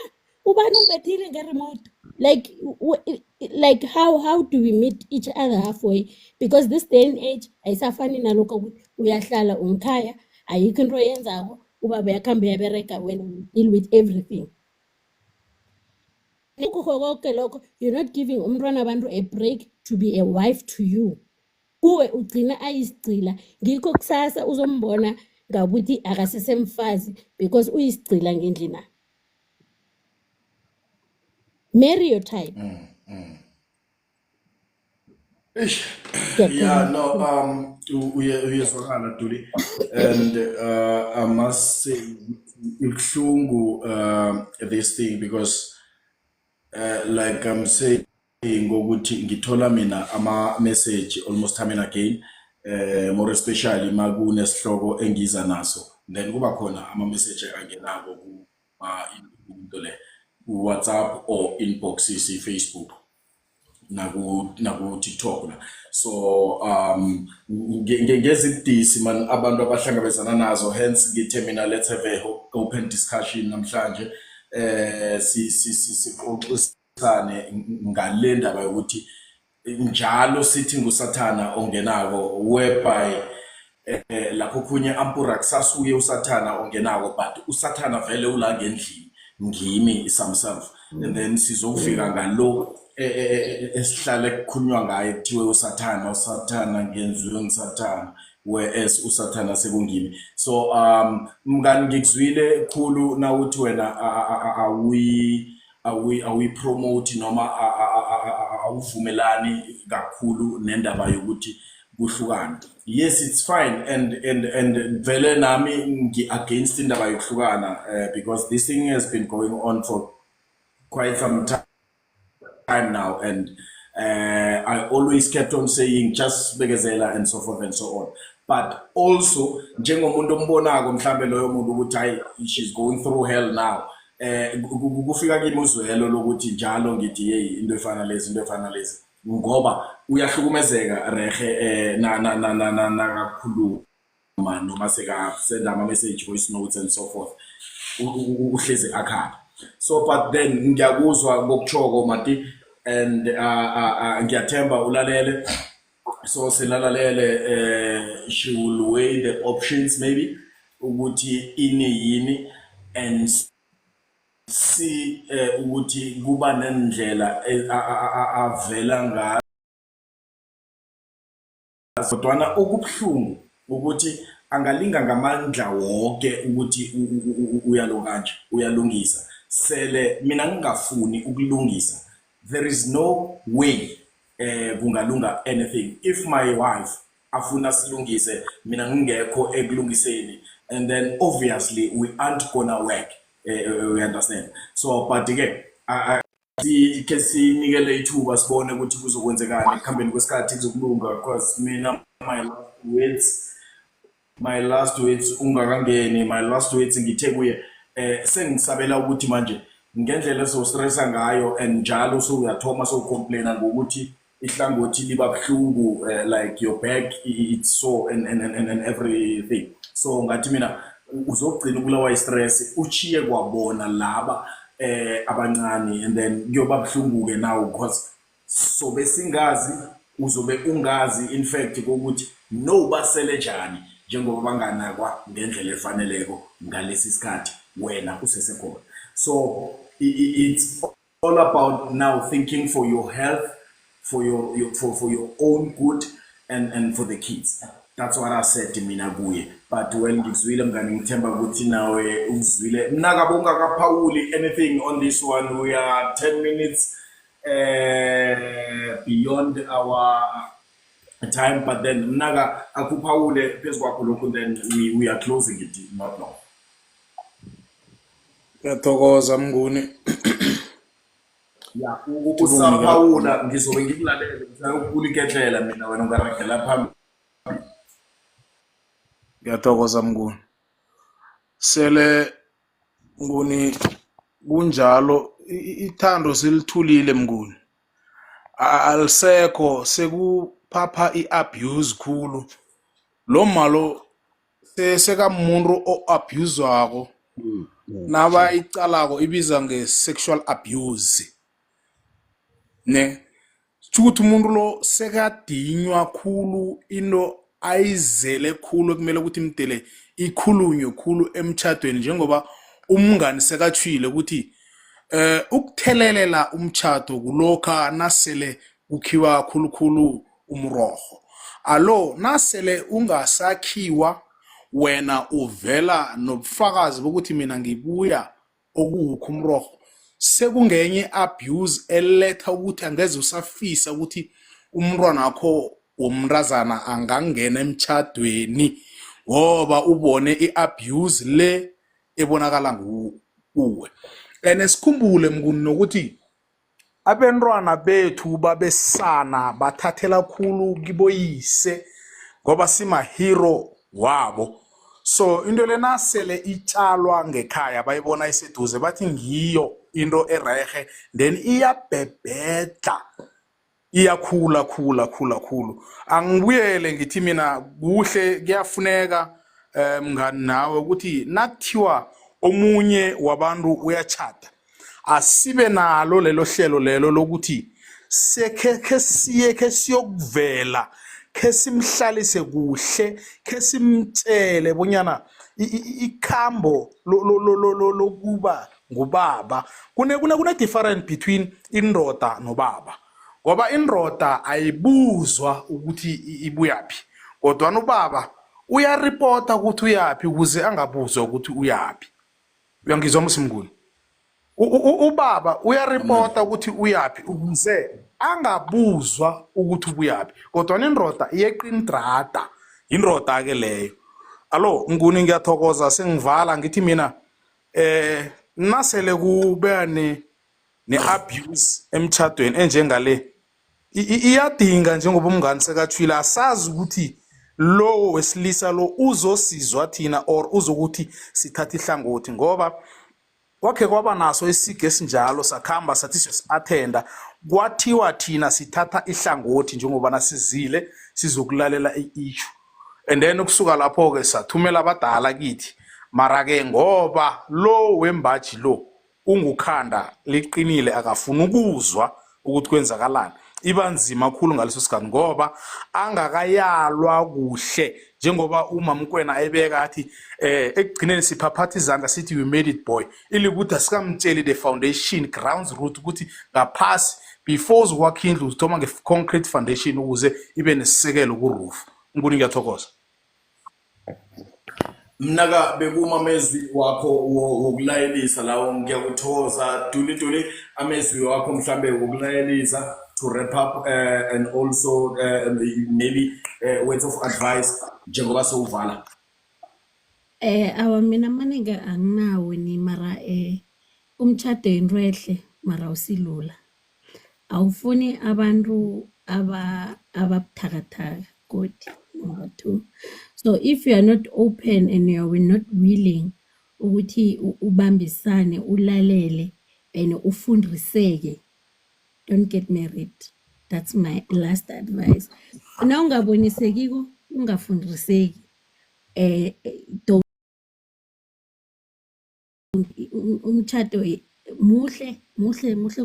ubani umbethile ngeremote. Like how do we meet each other halfway? Because this day and age ayisafani nalokho ukuthi uyahlala umkhaya ayikho into yenzako ubaba yakhamba yabereka when you deal with everything. You're not giving umntwana abantu a break to be a wife to you. Kuwe ugcina ayisigcila, ngikho kusasa uzombona ngabuthi akasesemfazi because uyisigcila ngendlina. Marry your type. Yeah, no, uyezwakala Duli, and I must say ibuhlungu this thing, because like I'm saying ngokuthi ngithola mina ama message almost time and again, more especially makunesihloko engiza naso, then kuba khona ama message angenako ku WhatsApp or inbox Facebook naku TikTok na. So ngezidisi man abantu abahlangabezana nazo, hence ngithe mina let's have a open discussion namhlanje sixoxisane ngale ndaba yokuthi njalo sithi ngusathana ongenako, whereby lapho kunye ampura kusasuye usathana ongenako, but usathana vele ula ngendlini ngimi samself, and then sizofika ngalo esihlale kukhulunywa ngaye kuthiwe usathana ngenziwe ngisathana, whereas usathana sekungimi. So mngani ngikuzwile khulu na uthi wena awi promote noma awuvumelani kakhulu nendaba yokuthi kuhlukana. Yes, it's fine, and vele nami against indaba yokuhlukana because this thing has been going on for quite some time now, and I always kept on saying just bekezela and so forth and so on. But also, njengomuntu ombonako mhlambe loyo muntu ukuthi hayi she's going through hell now. Kufika kimi uzwelo lokuthi njalo ngithi hey into efana lezi ngoba uyahlukumezeka rehe na kakhulu noma seka send ama message voice notes and so forth uhlezi akhala. So but then ngiyakuzwa ngokuchoko mati, and ngiyathemba ulalele, so silalalele she will weigh the options maybe ukuthi ini yini and see ukuthi kuba nendlela avela ngayo. Kodwana okubuhlungu ukuthi angalinga ngamandla wonke ukuthi uyalo kanje uyalungisa. Sele mina ngingafuni ukulungisa, there is no way kungalunga anything. If my wife afuna silungise mina ngingekho ekulungiseni, and then obviously we aren't gonna work. We understand. So but again ke sinikele ithuba sibone ukuthi kuzokwenzekani ekuhambeni kwesikhathi kuzokulunga, because mina my last words ungakangeni, my last words ngithe kuye sengisabela ukuthi manje ngendlela so stressa ngayo and njalo so uyathoma so complaina ngokuthi ihlangothi liba buhlungu, like your back it's so and everything. So ngathi mina uzogcina ukulawa stress uchiye kwabona laba abancane, and then kuyoba buhlungu ke now because so besingazi uzobe ungazi in fact ukuthi no basele njani njengoba banganakwa ngendlela efaneleko ngalesi sikhathi wena usesekhona. So it's all about now thinking for your health, for your own good and for the kids. That's what I said to mina kuye. But when ngizwile mngani ngithemba ukuthi nawe uzwile. Mnaka bonga kaphawuli anything on this one. We are 10 minutes beyond our time, but then mnaka akuphawule phezu kwakho lokho, then we are closing it not long. Ngiyathokoza Mnguni. Yeah, usaphawula ngizobe ngikulalele ukuliketlela mina wena ungaragela phambili. Ngiyathokoza Mnguni. Sele Mnguni kunjalo ithando silithulile Mnguni. Alisekho sekuphapha iabuse khulu. Lo malo seka umuntu oabuse wako naba icalako ibiza nge-sexual abuse. Ne ukuthi umuntu lo sekadinywa khulu into ayizele khulu kumele ukuthi imdele ikhulunywe khulu emtchadweni, njengoba umngani sekatshwile ukuthi ukuthelelela umtchado kulokha nasele ukhiwa khulukhulu umroho. Alo nasele ungasakhiwa wena uvela nobufakazi bokuthi mina ngibuya okukho umroho, sekungenye abuse eletha ukuthi angeze usafisa ukuthi umntwana wakho womntazana angangena emtchadweni ngoba ubone iabuse le ebonakala nguwe. And sikhumbule Mnguni nokuthi abantwana bethu babesana bathathela khulu kiboyise ngoba sima hero wabo. So into lena sele itshalwa ngekhaya bayibona iseduze bathi ngiyo into erehe, then iyabhebhedla iyakhula khulu. Angibuyele ngithi mina kuhle kuyafuneka mngani nawe ukuthi nakuthiwa omunye wabantu uyachata, asibe nalo lelo hlelo lelo lokuthi ke siyokuvela, ke simhlalise kuhle, ke simtshele bonyana ikhambo lokuba ngubaba kuna different between indoda nobaba. Ngoba indoda ayibuzwa ukuthi ibuyaphi, kodwa ubaba uyaripota ukuthi uyaphi ukuze angabuzwa ukuthi uyaphi. Uyangizwa Mnguni? Ubaba uyaripota ukuthi uyaphi ukuze angabuzwa ukuthi ubuyaphi kodwa indoda iyeqindrada indoda ke leyo. Alo Nguni ngiyathokoza sengivala ngithi mina nasele kube ne-abuse emtchadweni enjengale iyadinga njengoba umngani sekathwile asazi ukuthi lo wesilisa lo uzosizwa thina or uzokuthi sithatha ihlangothi ngoba kwakhe kwaba naso isige esinjalo sakhamba sathi siyathenda kwathiwa thina sithatha ihlangothi njengoba nasizile sizokulalela i-issue and then ukusuka lapho ke sathumela abadala kithi mara ke ngoba lo wembaji lo ungukhanda liqinile akafuna ukuzwa ukuthi kwenzakalani iba nzima kakhulu ngaleso sikhathi ngoba angakayalwa kuhle njengoba umamkwena ebeka athi ekugcineni siphaphatha izandla sithi we made it boy ilikuthi asikamtsheli the foundation grounds root ukuthi ngaphasi before uzokwakha indlu uzithoma nge-concrete foundation ukuze ibe nesisekelo ku-roof. Nguni ngiyathokoza. Mnaka bekuma amezwi wakho wokulayelisa lawo ngiyakuthokoza Duli amezwi wakho mhlambe wokulayelisa to wrap up and also maybe words of advice njengoba sowuvala. Awa mina maningi anginawo ni mara umtchado into ehle mara usilula. Awufuni abantu ababuthakathaka good. Number 2. So if you are not open and you are not willing ukuthi ubambisane ulalele and ufundiseke, don't get married. That's my last advice. Na ungabonisekiko ungafundiseki don't umtchado muhle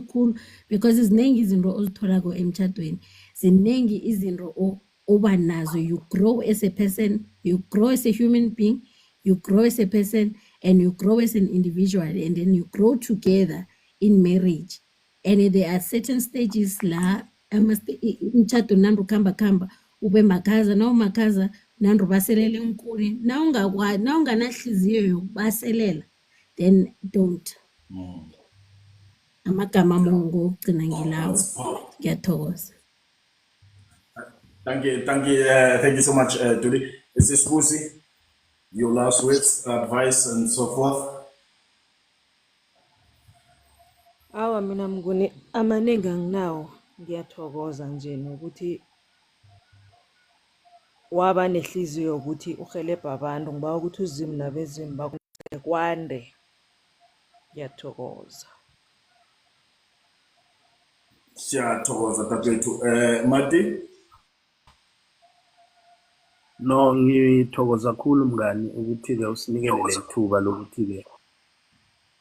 khulu because izinengi izinto ozitholako emtchadweni ziningi izinto oba nazo. You grow as a person, you grow as a human being, you grow as a person, and you grow as an individual, and then you grow together in marriage. And there are certain stages la umtchado nandu khamba ube makaza na umakaza nandu baselele unkuni na unganahliziyo yokubaselela then don't. Amagama mongo ugcina ngilawo. Ngiyathokoza. Thank you so much Duli. Is this Busi? Your last words, advice and so forth. Awa mina Mnguni amaningi anginawo ngiyathokoza nje nokuthi waba nehliziyo ukuthi uhelebha abantu ngiba ukuthi uzimu nabezimu bakuncede kwande. Ngiyathokoza. Siyathokoza tatwethu. Mati? No ngithokoza kakhulu mngani ukuthi ke usinikele lethuba lokuthi ke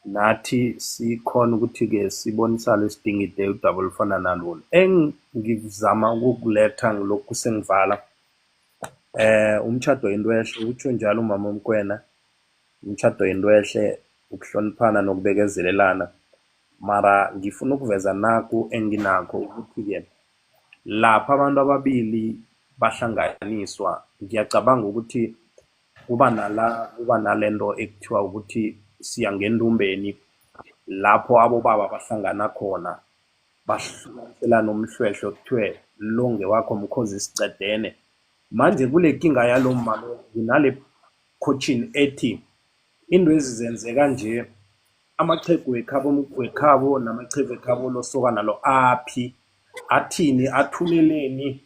nathi sikhona ukuthi ke sibonisane isidingide udaba olufana nalona engizama ukukuletha ngilokhu sengivala umtchado into ehle utsho njalo umama Mkwena umtchado into ehle ukuhloniphana nokubekezelelana mara ngifuna ukuveza naku enginakho ukuthi ke lapha abantu ababili bahlanganiswa ngiyacabanga ukuthi kuba nalento ekuthiwa ukuthi siya ngendumbeni lapho abobaba bahlangana khona bahlukanisela umhlwehlwe kuthiwe longe wakho mkhozi isicedene manje kule kinga yalo mama nginale coaching ethi into ezizenzeka nje amachegu wekhabo namachegu ekhabo losokana lo aphi athini athuleleni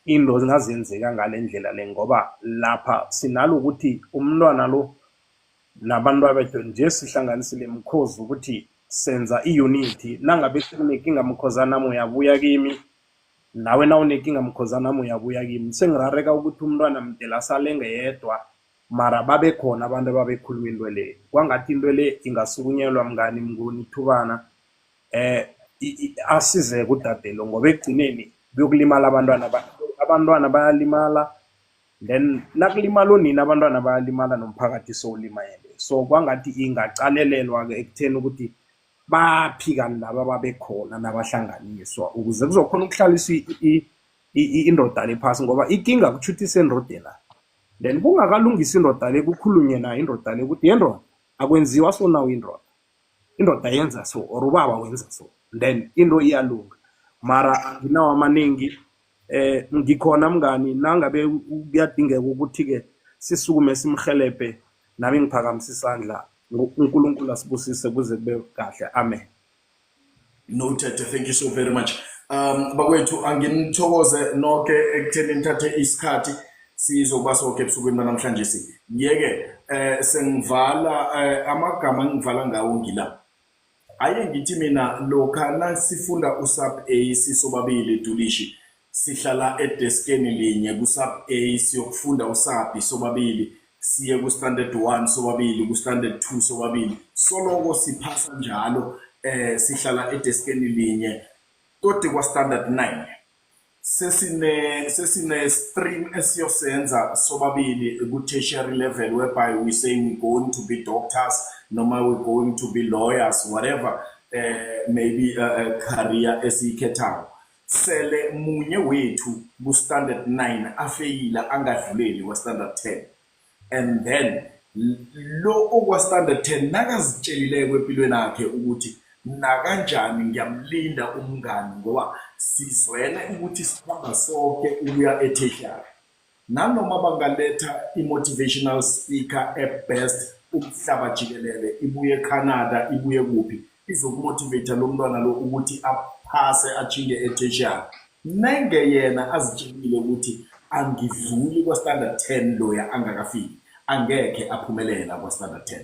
into zingazenzeka ngalendlela le ngoba lapha sinalo ukuthi umntwana lo nabantu abethu nje sihlanganisile mkhozi ukuthi senza iunity nangabe kunenkinga mkhozana uyabuya kimi nawe na unenkinga mkhozana uyabuya kimi sengirareka ukuthi umntwana mdela salenge yedwa mara babe khona abantu ababekhuluma into le kwangathi into le ingasukunyelwa mngani Mnguni thubana asize kudadelo ngoba ekugcineni kuyokulimala abantwana bayalimala then nakulimala unina abantwana bayalimala nomphakathi sowulimayele so kwangathi ingacalelelwa ke ekutheni ukuthi baphika laba babekhona nabahlanganiswa ukuze kuzokhona ukuhlalisa indoda le phasi ngoba ikinga kuchuthisa endodeni then kungakalungisa indoda le kukhulunywe nayo indoda le ukuthi yendoda akwenziwa so nawo indoda yenza so or ubaba wenza so then into iyalunga mara nginawo amaningi ngikhona mngani nangabe kuyadingeka ukuthi-ke sisukume simhelebhe nami ngiphakamise isandla uNkulunkulu asibusise kuze kube kahle amen. Noted. Thank you so very much. Bakwethu anginithokoze nonke ekutheni nithathe isikhathi sizokuba sonke ebusukwini banamhlanje ngiyeke sengivala amagama engivala ngawo ngila. Aye ngithi mina lokha nasifunda usub A sisobabili Dulishi sihlala edeskeni linye kusub A siyokufunda usub sobabili siye ku standard 1 sobabili ku standard 2 sobabili soloko siphasa njalo sihlala edeskeni linye toti kwa standard 9 sesine stream esiyosenza sobabili ku tertiary level whereby we saying we're going to be doctors noma we're going to be lawyers whatever maybe a career esiyikhethayo sele munye wethu ku standard 9 afeyila angadluleli kwa standard 10 and then lo okwa standard 10 nakazitshelile kwempilweni yakhe ukuthi nakanjani ngiyamlinda umngani ngoba sizwele ukuthi sihamba sonke ukuya etertiary nanoma bangaletha i-motivational speaker best umhlaba jikelele ibuye eCanada ibuye kuphi izokumotivate lo mntwana lo ukuthi aphase achinge etertiary nenge yena azitshelile ukuthi angidluli kwa standard 10 loya angakafiki angeke aphumelela kwa standard 10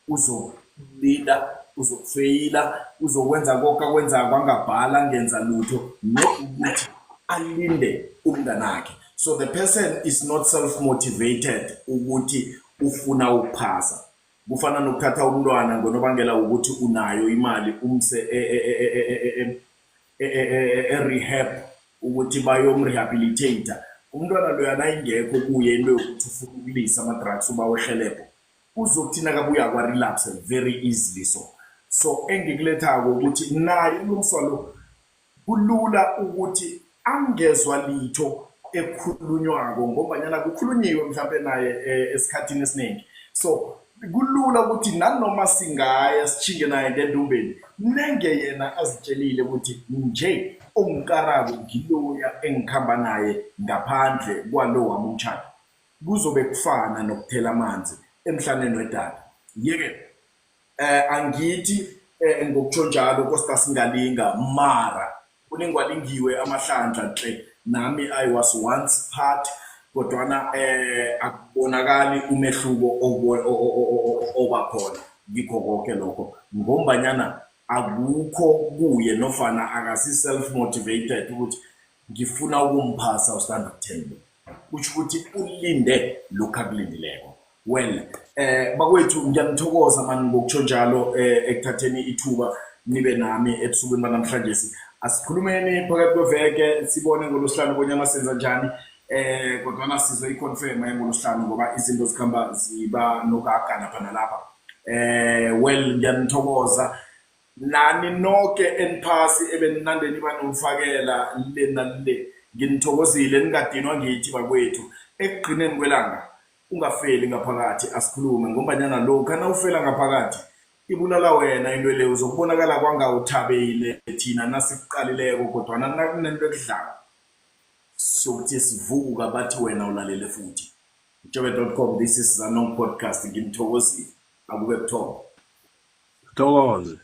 uzolinda uzokufeyila uzokwenza konke akwenza kwangabhala ngenza lutho nokuthi alinde umnganakhe. So the person is not self-motivated ukuthi ufuna ukuphasa. Kufana nokuthatha umntwana ngonobangela ukuthi unayo imali umse rehab ukuthi bayomrehabilitate. Umntwana lo yana ingekho kuye into yokuthi ufuna ukulisa ama-drugs uba wehelebho. Uzokuthina kabuya kwa relapse very easily so engikulethako ukuthi naye umswalo kulula ukuthi angezwa litho ekhulunywako ngobanyana kukhulunyiwe mhlawumbe naye esikhathini esiningi so kulula ukuthi nanoma singaya sichinge naye ngendumbeni nenge yena azitshelile ukuthi nje omkarabo ngiloya engikhamba naye ngaphandle kwalo wami umtshado kuzobe kufana nokuthela amanzi emhlaneni wedada yeke angithi ngokutsho njalo kosta singalinga mara kuningwalingiwe amahlandla nhle nami I was once part kodwana akubonakali umehluko obakhona ngikho konke lokho ngombanyana akukho kuye nofana akasi self motivated ukuthi ngifuna ukumphasa uStandard 10 uthi ukuthi ulinde lokho akulindileko. Well bakwethu ngiyanithokoza mani ngokutsho njalo ekuthatheni ithuba nibe nami ebusukwini banamhlanje asikhulumeni phakathi kweveke sibone ngolosihlanu bonyana senza njani kodwa sizo iconfirm ngolosihlanu ngoba izinto zikhamba ziba nogaga lapha nalapha. Well ngiyanithokoza nani nonke enphasi ebeninandeni banomfakela le nale nginithokozile ningadinwa ngithi bakwethu ekugcineni kwelanga ungafeli ngaphakathi asikhulume ngombanyana lokho na ufela ngaphakathi ibulala wena into le uzokubonakala kwangawuthabile thina nasikuqalileko kodwa nakunento ekudlala sokuthi sivuka bathi wena ulalele futhi jobe.com. This is Zanong podcast ngimthokozile akube kuthoma Thokoze.